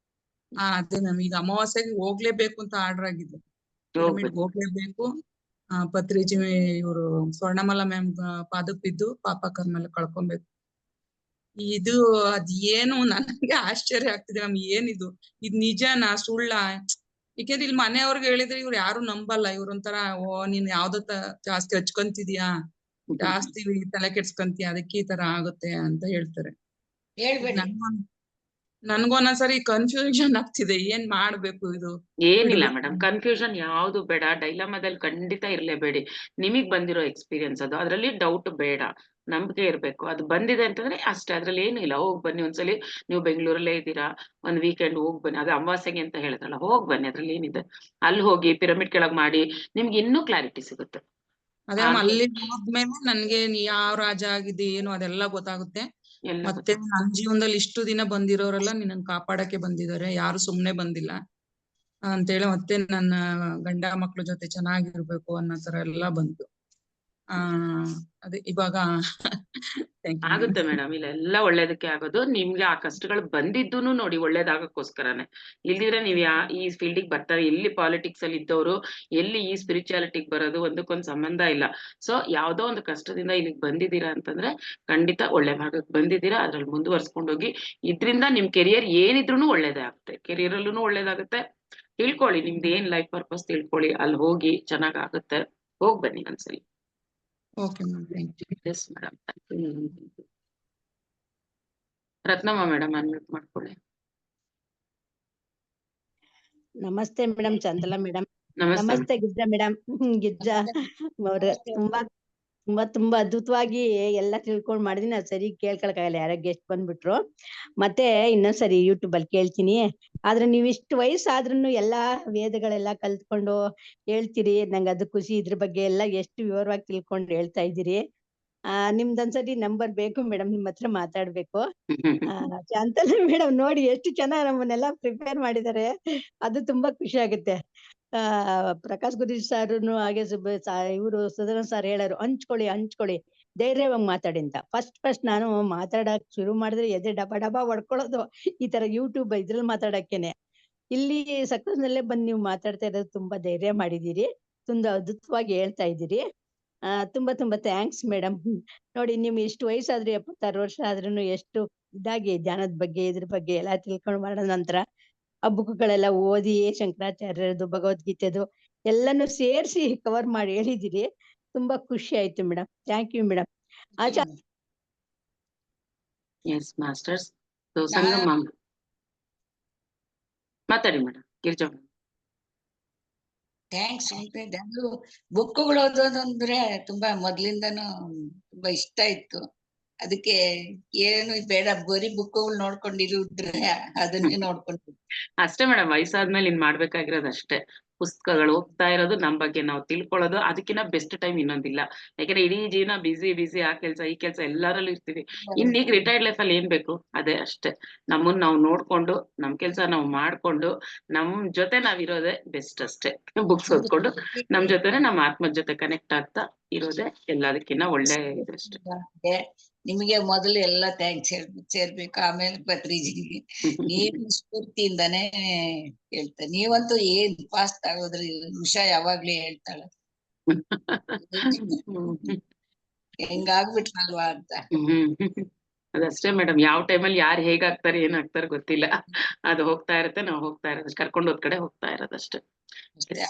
ಅದೇ ಮ್ಯಾಮ್, ಈಗ ಅಮಾವಾಸ್ಯೆಗೆ ಹೋಗ್ಲೇಬೇಕು ಅಂತ ಆರ್ಡರ್ ಆಗಿದೆ. ಪಿರಮಿಡ್ ಹೋಗ್ಲೇಬೇಕು. ಪತ್ರಿಜಿ ಇವರು ಸ್ವರ್ಣಮಾಲಾ ಮ್ಯಾಮ್ ಪಾದಕ್ ಬಿದ್ದು ಪಾಪ ಕರ್ಮ ಎಲ್ಲ ಕಳ್ಕೊಬೇಕು. ಇದು ಅದ್ ಏನು ನನಗೆ ಆಶ್ಚರ್ಯ ಆಗ್ತಿದೆ ಮ್ಯಾಮ್, ಏನಿದು, ಇದ್ ನಿಜನಾ ಸುಳ್ಳ? ಯಾಕೆಂದ್ರೆ ಇಲ್ಲಿ ಮನೆಯವ್ರಿಗೆ ಹೇಳಿದ್ರೆ ಇವ್ರು ಯಾರು ನಂಬಲ್ಲ. ಇವ್ರೊಂಥರ ನೀನ್ ಯಾವ್ದೋ ಜಾಸ್ತಿ ಹಚ್ಕೊಂತಿದ್ಯಾ, ಜಾಸ್ತಿ ತಲೆ ಕೆಡ್ಸ್ಕೊಂತೀಯ, ಅದಕ್ಕೆ ಈ ತರ ಆಗುತ್ತೆ ಅಂತ ಹೇಳ್ತಾರೆ. ಹೇಳ್ಬೇಡಿ. ನನ್ಗೊಂದೊಂದ್ಸರಿ ಕನ್ಫ್ಯೂಷನ್ ಆಗ್ತಿದೆ, ಏನ್ ಮಾಡ್ಬೇಕು ಇದು. ಏನಿಲ್ಲ ಮೇಡಮ್, ಕನ್ಫ್ಯೂಷನ್ ಯಾವ್ದು ಬೇಡ, ಡೈಲಮಾದಲ್ಲಿ ಖಂಡಿತ ಇರ್ಲೇಬೇಡಿ. ನಿಮಗ್ ಬಂದಿರೋ ಎಕ್ಸ್ಪೀರಿಯನ್ಸ್ ಅದು, ಅದ್ರಲ್ಲಿ ಡೌಟ್ ಬೇಡ, ನಂಬಿಕೆ ಇರ್ಬೇಕು. ಅದು ಬಂದಿದೆ ಅಂತಂದ್ರೆ ಅಷ್ಟೇ, ಅದ್ರಲ್ಲಿ ಏನು ಇಲ್ಲ. ಹೋಗ್ ಬನ್ನಿ ಒಂದ್ಸಲಿ, ನೀವು ಬೆಂಗಳೂರಲ್ಲೇ ಇದ್ದೀರಾ, ಒಂದ್ ವೀಕೆಂಡ್ ಹೋಗ್ ಬನ್ನಿ. ಅದು ಅಮಾವಾಸ್ಯೆಗೆ ಅಂತ ಹೇಳಿದ್ರಲ್ಲ, ಹೋಗ್ ಬನ್ನಿ, ಅದ್ರಲ್ಲಿ ಏನಿದೆ. ಅಲ್ಲಿ ಹೋಗಿ ಪಿರಮಿಡ್ ಕೆಳಗ್ ಮಾಡಿ, ನಿಮ್ಗೆ ಇನ್ನೂ ಕ್ಲಾರಿಟಿ ಸಿಗುತ್ತೆ. ಅದೇ ಅಲ್ಲಿ ಹೋದ್ಮೇಲೆ ನನ್ಗೆ ಯಾವ ರಾಜ ಆಗಿದೆ ಏನು ಅದೆಲ್ಲ ಗೊತ್ತಾಗುತ್ತೆ. ಮತ್ತೆ ನನ್ ಜೀವನದಲ್ಲಿ ಇಷ್ಟು ದಿನ ಬಂದಿರೋರೆಲ್ಲ ನಿನ್ನನ್ ಕಾಪಾಡಕ್ಕೆ ಬಂದಿದ್ದಾರೆ, ಯಾರು ಸುಮ್ನೆ ಬಂದಿಲ್ಲ ಅಂತೇಳಿ, ಮತ್ತೆ ನನ್ನ ಗಂಡ ಮಕ್ಳ ಜೊತೆ ಚೆನ್ನಾಗಿರ್ಬೇಕು ಅನ್ನೋ ತರ ಎಲ್ಲ ಬಂತು. ಅದೇ ಇವಾಗ ಆಗುತ್ತೆ ಮೇಡಮ್, ಇಲ್ಲೆಲ್ಲ ಒಳ್ಳೇದಕ್ಕೆ ಆಗೋದು. ನಿಮ್ಗೆ ಆ ಕಷ್ಟಗಳು ಬಂದಿದ್ದೂನು ನೋಡಿ ಒಳ್ಳೇದಾಗಕ್ಕೋಸ್ಕರನೇ. ಇಲ್ದಿದ್ರೆ ನೀವ್ ಈ ಫೀಲ್ಡಿಗೆ ಬರ್ತಾರೆ, ಎಲ್ಲಿ ಪಾಲಿಟಿಕ್ಸ್ ಅಲ್ಲಿ ಇದ್ದವರು, ಎಲ್ಲಿ ಈ ಸ್ಪಿರಿಚುಯಾಲಿಟಿಗೆ ಬರೋದು, ಒಂದಕ್ಕೊಂದು ಸಂಬಂಧ ಇಲ್ಲ. ಸೊ ಯಾವ್ದೋ ಒಂದು ಕಷ್ಟದಿಂದ ಇಲ್ಲಿಗೆ ಬಂದಿದ್ದೀರಾ ಅಂತಂದ್ರೆ ಖಂಡಿತ ಒಳ್ಳೆ ಭಾಗಕ್ಕೆ ಬಂದಿದ್ದೀರಾ. ಅದ್ರಲ್ಲಿ ಮುಂದುವರ್ಸ್ಕೊಂಡು ಹೋಗಿ, ಇದ್ರಿಂದ ನಿಮ್ ಕೆರಿಯರ್ ಏನಿದ್ರು ಒಳ್ಳೇದೇ ಆಗುತ್ತೆ. ಕೆರಿಯರ್ ಅಲ್ಲೂ ಒಳ್ಳೇದಾಗುತ್ತೆ. ತಿಳ್ಕೊಳ್ಳಿ, ನಿಮ್ದು ಏನ್ ಲೈಫ್ ಪರ್ಪಸ್ ತಿಳ್ಕೊಳ್ಳಿ, ಅಲ್ಲಿ ಹೋಗಿ ಚೆನ್ನಾಗಾಗುತ್ತೆ. ಹೋಗ್ ಬನ್ನಿ ಒಂದ್ಸಲಿ. Okay ma'am, thank you. Yes madam, Ratnamma madam unmute ಮಾಡ್ಕೊಳ್ಳಿ. ನಮಸ್ತೆ ಮೇಡಮ್, ಚಂದಲಾ ಮೇಡಮ್. ನಮಸ್ತೆ. ನಮಸ್ತೆ ಗಿರಿಜಾ ಮೇಡಮ್. ಗಿರಿಜಾ ಅವ್ರ ತುಂಬಾ ಅದ್ಭುತವಾಗಿ ಎಲ್ಲ ತಿಳ್ಕೊಂಡ್ ಮಾಡಿದೀನಿ. ನಾವ್ ಸರಿ ಕೇಳ್ಕೊಳಕ್ಕಾಗಲ್ಲ, ಯಾರೋ ಗೆಸ್ಟ್ ಬಂದ್ಬಿಟ್ರು. ಮತ್ತೆ ಇನ್ನೊಂದ್ಸರಿ ಯೂಟ್ಯೂಬ್ ಅಲ್ಲಿ ಕೇಳ್ತೀನಿ. ಆದ್ರೆ ನೀವ್ ಇಷ್ಟು ವಯಸ್ಸಾದ್ರೂ ಎಲ್ಲಾ ವೇದಗಳೆಲ್ಲ ಕಲ್ತ್ಕೊಂಡು ಹೇಳ್ತೀರಿ, ನಂಗೆ ಅದು ಖುಷಿ. ಇದ್ರ ಬಗ್ಗೆ ಎಲ್ಲ ಎಷ್ಟು ವಿವರವಾಗಿ ತಿಳ್ಕೊಂಡು ಹೇಳ್ತಾ ಇದ್ದೀರಿ. ನಿಮ್ದೊಂದ್ಸರಿ ನಂಬರ್ ಬೇಕು ಮೇಡಮ್, ನಿಮ್ ಹತ್ರ ಮಾತಾಡ್ಬೇಕು. ಶಾಂತಲಾ ಮೇಡಮ್ ನೋಡಿ ಎಷ್ಟು ಚೆನ್ನಾಗಿ ನಮ್ಮನ್ನೆಲ್ಲ ಪ್ರಿಪೇರ್ ಮಾಡಿದ್ದಾರೆ, ಅದು ತುಂಬಾ ಖುಷಿ ಆಗುತ್ತೆ. ಪ್ರಕಾಶ್ ಗುರೂಜಿ ಸಾರುನು ಹಾಗೆ ಇವರು ಸುಧೀರ್ ಸರ್ ಹೇಳೋರು, ಹಂಚ್ಕೊಳ್ಳಿ ಧೈರ್ಯವಾಗಿ ಮಾತಾಡಿ ಅಂತ. ಫಸ್ಟ್ ನಾನು ಮಾತಾಡಕ್ ಶುರು ಮಾಡಿದ್ರೆ ಎದೆ ಡಬ ಹೊಡ್ಕೊಳ್ಳೋದು, ಈ ತರ ಯೂಟ್ಯೂಬ್ ಇದ್ರಲ್ಲಿ ಮಾತಾಡಕ್ಕೇನೆ. ಇಲ್ಲಿ ಸಕ್ಸಸ್ನಲ್ಲೇ ಬಂದು ನೀವು ಮಾತಾಡ್ತಾ ಇರೋದು ತುಂಬಾ ಧೈರ್ಯ ಮಾಡಿದೀರಿ, ತುಂಬಾ ಅದ್ಭುತವಾಗಿ ಹೇಳ್ತಾ ಇದ್ದೀರಿ. ತುಂಬಾ ಥ್ಯಾಂಕ್ಸ್ ಮೇಡಮ್. ನೋಡಿ, ನಿಮ್ ಇಷ್ಟು ವಯಸ್ಸಾದ್ರೂ 76 ವರ್ಷ ಆದ್ರೂ ಎಷ್ಟು ಇದಾಗಿ ಧ್ಯಾನದ ಬಗ್ಗೆ ಇದ್ರ ಬಗ್ಗೆ ಎಲ್ಲಾ ತಿಳ್ಕೊಂಡು ಮಾಡೋ ನಂತರ ಆ ಬುಕ್ಗಳೆಲ್ಲ ಓದಿ ಶಂಕರಾಚಾರ್ಯರದು, ಭಗವದ್ಗೀತೆದು ಎಲ್ಲಾನು ಸೇರ್ಸಿ ಕವರ್ ಮಾಡಿ ಹೇಳಿದಿರಿ. ತುಂಬಾ ಖುಷಿ ಆಯ್ತು madam. Thank you madam. Yes masters. Sangama ಮಾತಾಡಿ ಮೇಡಮ್. ಗಿರಿಜಾ ಥ್ಯಾಂಕ್ಸ್. ಅದು ಬುಕ್ಗಳು ಓದೋದಂದ್ರೆ ತುಂಬಾ ಮೊದ್ಲಿಂದನೂ ತುಂಬಾ ಇಷ್ಟ ಇತ್ತು. ಅದಕ್ಕೆ ಏನು ಬೇಡ, ಬರೀ ಬುಕ್ಗಳು ನೋಡ್ಕೊಂಡಿರುದ್ರೆ ಅದನ್ನೇ ನೋಡ್ಕೊಂಡು ಅಷ್ಟೇ ಮೇಡಮ್. ವಯಸ್ಸಾದ್ಮೇಲೆ ಇನ್ ಮಾಡ್ಬೇಕಾಗಿರೋದು ಅಷ್ಟೇ, ಪುಸ್ತಕಗಳು ಓದ್ತಾ ಇರೋದು, ನಮ್ ಬಗ್ಗೆ ನಾವು ತಿಳ್ಕೊಳ್ಳೋದು. ಅದಕ್ಕಿಂತ ಬೆಸ್ಟ್ ಟೈಮ್ ಇನ್ನೊಂದಿಲ್ಲ. ಯಾಕಂದ್ರೆ ಇಡೀ ಜೀವನ ಬಿಸಿ ಆ ಕೆಲ್ಸ ಈ ಕೆಲ್ಸ ಎಲ್ಲರಲ್ಲೂ ಇರ್ತೀವಿ. ಇನ್ನೀಗ ರಿಟೈರ್ಡ್ ಲೈಫ್ ಅಲ್ಲಿ ಏನ್ ಬೇಕು ಅದೇ ಅಷ್ಟೇ. ನಮ್ಮನ್ನ ನಾವು ನೋಡ್ಕೊಂಡು, ನಮ್ ಕೆಲ್ಸ ನಾವು ಮಾಡ್ಕೊಂಡು, ನಮ್ ಜೊತೆ ನಾವಿರೋದೇ ಬೆಸ್ಟ್ ಅಷ್ಟೇ. ಬುಕ್ಸ್ ಓದ್ಕೊಂಡು ನಮ್ ಜೊತೆನೆ ನಮ್ಮ ಆತ್ಮದ ಜೊತೆ ಕನೆಕ್ಟ್ ಆಗ್ತಾ ಇರೋದೇ ಎಲ್ಲದಕ್ಕಿಂತ ಒಳ್ಳೆ ಇದಷ್ಟೇ. ನಿಮಗೆ ಮೊದಲು ಎಲ್ಲ ಥ್ಯಾಂಕ್ಸ್ ಸೇರ್ಬೇಕು, ಆಮೇಲೆ ಪತ್ರಿಜಿಗೆ. ನೀವು ಸ್ಫೂರ್ತಿಯಿಂದಾನೇ ಹೇಳ್ತಾ, ನೀವಂತೂ ಏನ್ ಫಾಸ್ಟ್ ಆಗೋದ್ರಿ. ಉಷಾ ಯಾವಾಗ್ಲೂ ಹೇಳ್ತಾಳ ಹೆಂಗಾಗ್ಬಿಟ್ರಲ್ವಾ ಅಂತ. ಅದಷ್ಟೇ ಮೇಡಮ್, ಯಾವ ಟೈಮಲ್ಲಿ ಯಾರು ಹೇಗಾಗ್ತಾರೆ ಏನಾಗ್ತಾರೆ ಗೊತ್ತಿಲ್ಲ. ಅದು ಹೋಗ್ತಾ ಇರುತ್ತೆ, ನಾವು ಹೋಗ್ತಾ ಇರೋದು, ಕರ್ಕೊಂಡು ಹೋದ್ ಕಡೆ ಹೋಗ್ತಾ ಇರೋದಷ್ಟೇ.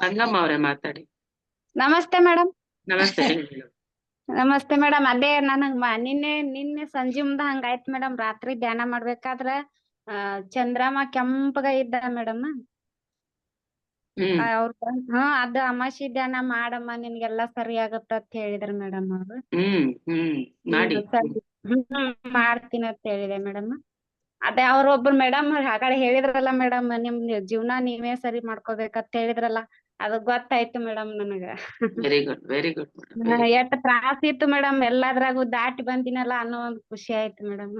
ಸಂಗಮ್ಮ ಅವರೇ ಮಾತಾಡಿ. ನಮಸ್ತೆ ಮೇಡಮ್. ನಮಸ್ತೆ. ನಮಸ್ತೆ ಮೇಡಮ್. ಅದೇ ನನಗ್ ನಿನ್ನೆ ಸಂಜೆ ಮುಂದ ಹಂಗಾಯ್ತ್ ಮೇಡಮ್. ರಾತ್ರಿ ಧ್ಯಾನ ಮಾಡ್ಬೇಕಾದ್ರ ಚಂದ್ರಮ ಕೆಂಪಗ ಇದ್ದ ಮೇಡಮ್. ಹ್ಮ್ ಅವ್ರು ಅದ್ ಅಮಾಸಿ ಧ್ಯಾನ ಮಾಡಮ್ಮ ನಿನ್ಗೆಲ್ಲಾ ಸರಿ ಆಗತ್ತ ಅಂತ ಹೇಳಿದ್ರ ಮೇಡಮ್ ಅವ್ರು. ಮಾಡಿ. ಮಾಡ್ತೀನಿ ಅಂತ ಹೇಳಿದೆ ಮೇಡಮ್. ಅದೇ ಅವ್ರೊಬ್ರು ಮೇಡಮ್ ಆಗಳೆ ಹೇಳಿದ್ರಲ್ಲ ಮೇಡಮ್, ನಿಮ್ ಜೀವನ ನೀವೇ ಸರಿ ಮಾಡ್ಕೋಬೇಕಂತ ಹೇಳಿದ್ರಲ್ಲ, ಅದು ಗೊತ್ತಾಯ್ತು ಮೇಡಮ್ ನನಗ. Very good madam. ಎಷ್ಟ್ ತ್ರಾಸ ಇತ್ತು ಮೇಡಮ್, ಎಲ್ಲಾದ್ರಾಗೂ ದಾಟಿ ಬಂದಿನಲ್ಲ ಅನ್ನೋ ಒಂದ್ ಖುಷಿ ಆಯ್ತು ಮೇಡಮ್.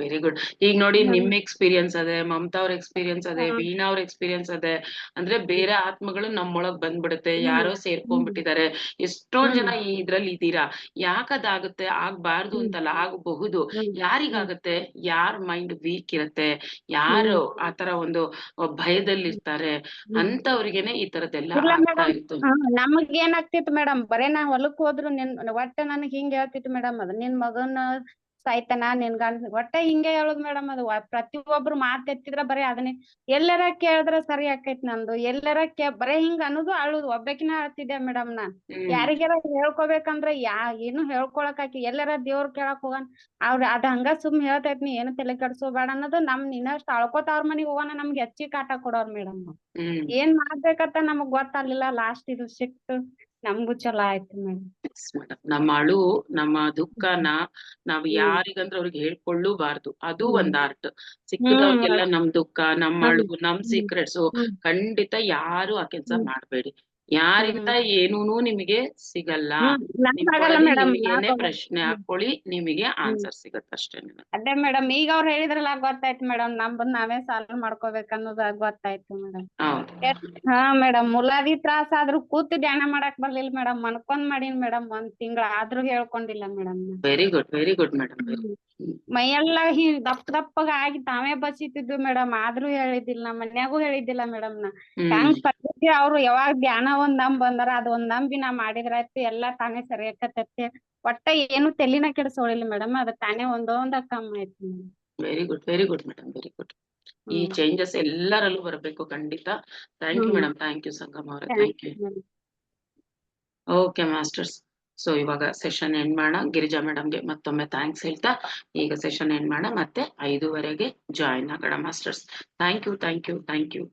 Very good. ಈಗ ನೋಡಿ ನಿಮ್ ಎಕ್ಸ್ಪೀರಿಯನ್ಸ್ ಅದೇ, ಮಮತಾ ಅವ್ರ ಎಕ್ಸ್ಪೀರಿಯನ್ಸ್ ಅದೇ, ವೀಣಾ ಅವ್ರ ಎಕ್ಸ್ಪೀರಿಯನ್ಸ್ ಅದೇ. ಅಂದ್ರೆ ಬೇರೆ ಆತ್ಮಗಳು ನಮ್ಮೊಳಗ್ ಬಂದ್ಬಿಡುತ್ತೆ, ಯಾರೋ ಸೇರ್ಕೊಂಡ್ಬಿಟ್ಟಿದ್ದಾರೆ. ಎಷ್ಟೊಂದ್ ಜನ ಈ ಇದ್ರಲ್ಲಿ ಇದ್ದೀರಾ. ಯಾಕದಾಗುತ್ತೆ, ಆಗ್ಬಾರ್ದು ಅಂತಲ್ಲ, ಆಗಬಹುದು. ಯಾರಿಗಾಗತ್ತೆ, ಯಾರ್ ಮೈಂಡ್ ವೀಕ್ ಇರತ್ತೆ, ಯಾರು ಆತರ ಒಂದು ಭಯದಲ್ಲಿರ್ತಾರೆ ಅಂತವ್ರಿಗೆನೆ ಈ ತರದ್ದೆಲ್ಲ ಇಲ್ಲ ಆಗ್ತಾ ಮೇಡಮ್, ಇತ್ತು. ನಮಗ್ ಏನಾಗ್ತಿತ್ತು ಮೇಡಮ್, ಬರೇ ನಾ ಹೊಲಕ್ ಹೋದ್ರು ಒಟ್ಟ ನನಗ್ ಹಿಂಗ್ ಹೇಳ್ತಿತ್ತು ಮೇಡಮ್, ಅದ್ ನಿನ್ ಮಗನ ಸಾಯ್ತಾನ, ನಿನ್ ಗಂಡ ಒಟ್ಟ ಹಿಂಗೆ ಹೇಳುದ್ ಮೇಡಮ್. ಅದು ಪ್ರತಿಯೊಬ್ರು ಮಾತ್ ಎತ್ತಿದ್ರ ಬರೀ ಅದನ್ನೇ. ಎಲ್ಲಾರ ಕೇಳಿದ್ರ ಸರಿ ಆಕೈತ್ ನಂದು, ಎಲ್ಲಾರ ಬರೇ ಹಿಂಗ ಅನ್ನೋದು ಅಳುದು, ಒಬ್ಬಕಿನ ಅಳ್ತಿದ್ದೆ ಮೇಡಮ್ ನಾನ್. ಯಾರಿಗಾರ ಹೇಳ್ಕೊಬೇಕಂದ್ರ ಏನು ಹೇಳ್ಕೊಳಕ್ ಆಕಿ, ಎಲ್ಲಾರ ದೇವ್ರ ಕೇಳಕ್ ಹೋಗನ್ ಅದ್ ಹಂಗ ಸುಮ್ ಹೇಳ್ತೈತ್, ನೀ ಏನು ತಲೆ ಕೆಡ್ಸೋಬೇಡ ಅನ್ನೋದು. ಇನ್ನಷ್ಟು ಅಳ್ಕೋತ ಅವ್ರ ಮನಿಗ್ ಹೋಗೋಣ ನಮ್ಗೆ ಹೆಚ್ಚಿಗೆ ಕಾಟ ಕೊಡೋರ್ ಮೇಡಮ್. ಏನ್ ಮಾಡ್ಬೇಕಂತ ನಮಗ್ ಗೊತ್ತಾಗ್ಲಿಲ್ಲ. ಲಾಸ್ಟ್ ಇದು ಸಿಕ್ತು, ನಮ್ಗೂ ಚಲೋ ಆಯ್ತು ಮೇಡಮ್. ನಮ್ಮ ಅಳು, ನಮ್ಮ ದುಃಖನ ನಾವ್ ಯಾರಿಗಂದ್ರೆ ಅವ್ರಿಗೆ ಹೇಳ್ಕೊಳ್ಳೂಬಾರ್ದು. ಅದು ಒಂದ್ ಆರ್ಟ್. ಸಿಕ್ಕದವ್ರಿಗೆಲ್ಲ ನಮ್ ದುಃಖ, ನಮ್ ಅಳು, ನಮ್ ಸೀಕ್ರೆಟ್ಸ್ ಖಂಡಿತ ಯಾರು ಆ ಕೆಲ್ಸ ಮಾಡ್ಬೇಡಿ. ಯಾರಿಂದ ಏನೂನು ನಿಮಗೆ ಸಿಗಲ್ಲ. ನಿಮ್ಗೆ ಪ್ರಶ್ನೆ ಹಾಕೊಳ್ಳಿ, ನಿಮಗೆ ಆನ್ಸರ್ ಸಿಗತ್ತಷ್ಟೇ. ಅದೇ ಮೇಡಮ್, ಈಗ ಅವ್ರು ಹೇಳಿದ್ರಲ್ಲ ಗೊತ್ತಾಯ್ತು ಮೇಡಮ್, ನಮ್ಮದ್ ನಾವೇ ಸಾಲ್ವ್ ಮಾಡ್ಕೋಬೇಕ್ ಅನ್ನೋದು ಗೊತ್ತಾಯ್ತು ಮೇಡಮ್. ಹಾ ಮೇಡಮ್, ಮುಲಾದಿ ತ್ರಾಸ ಆದ್ರೂ ಕೂತು ಧ್ಯಾನ ಮಾಡಕ್ ಬರ್ಲಿಲ್ಲ ಮೇಡಮ್, ಮನ್ಕೊಂಡ್ ಮಾಡೀನಿ ಮೇಡಮ್. 1 ತಿಂಗಳ ಆದ್ರೂ ಹೇಳ್ಕೊಂಡಿಲ್ಲ ಮೇಡಮ್. Very good madam. ಮೈಯೆಲ್ಲ ದಪ್ಪಗ ಆಗಿ ತಾವೇ ಬಸಿತಿದ್ವು ಮೇಡಮ್, ಆದ್ರೂ ಹೇಳಿದ್ದಿಲ್ಲ, ನಮ್ಮ ಮನ್ಯಾಗೂ ಹೇಳಿದ್ದಿಲ್ಲ ಮೇಡಮ್. ಹೆಂಗ್ ಪದ್ಧತಿ ಅವ್ರು ಯಾವಾಗ ಧ್ಯಾನ ಒಂದ್ ಬಂದಾರ, ಅದ್ ಒಂದ್ ನಂಬಿ ನಾ ಮಾಡಿದ್ರಾಯ್ತು, ಎಲ್ಲಾ ತಾನೇ ಸರಿ ಆಕತೈತಿ. ಒಟ್ಟ ಏನು ತಲಿನ ಕೆಡ್ಸೋಳಿಲ್ಲ ಮೇಡಮ್, ಅದ್ ತಾನೇ ಒಂದೊಂದ ಕಮ್ಮಿ ಆಯ್ತು. Very good madam, very good. ಈ ಚೇಂಜಸ್ ಎಲ್ಲರಲ್ಲೂ ಬರ್ಬೇಕು ಖಂಡಿತ. Thank you madam, thank you Sangama ಅವರೇ, thank you. Okay masters, so ಇವಾಗ ಸೆಷನ್ ಎಂಡ್ ಮಾಡೋಣ. ಗಿರಿಜಾ ಮೇಡಮ್ಗೆ ಮತ್ತೊಮ್ಮೆ ಥ್ಯಾಂಕ್ಸ್ ಹೇಳ್ತಾ ಈಗ ಸೆಷನ್ ಎಂಡ್ ಮಾಡೋಣ. ಮತ್ತೆ 5:15ಗೆ ಜಾಯಿನ್ ಆಗೋಣ ಮಾಸ್ಟರ್ಸ್. Thank you.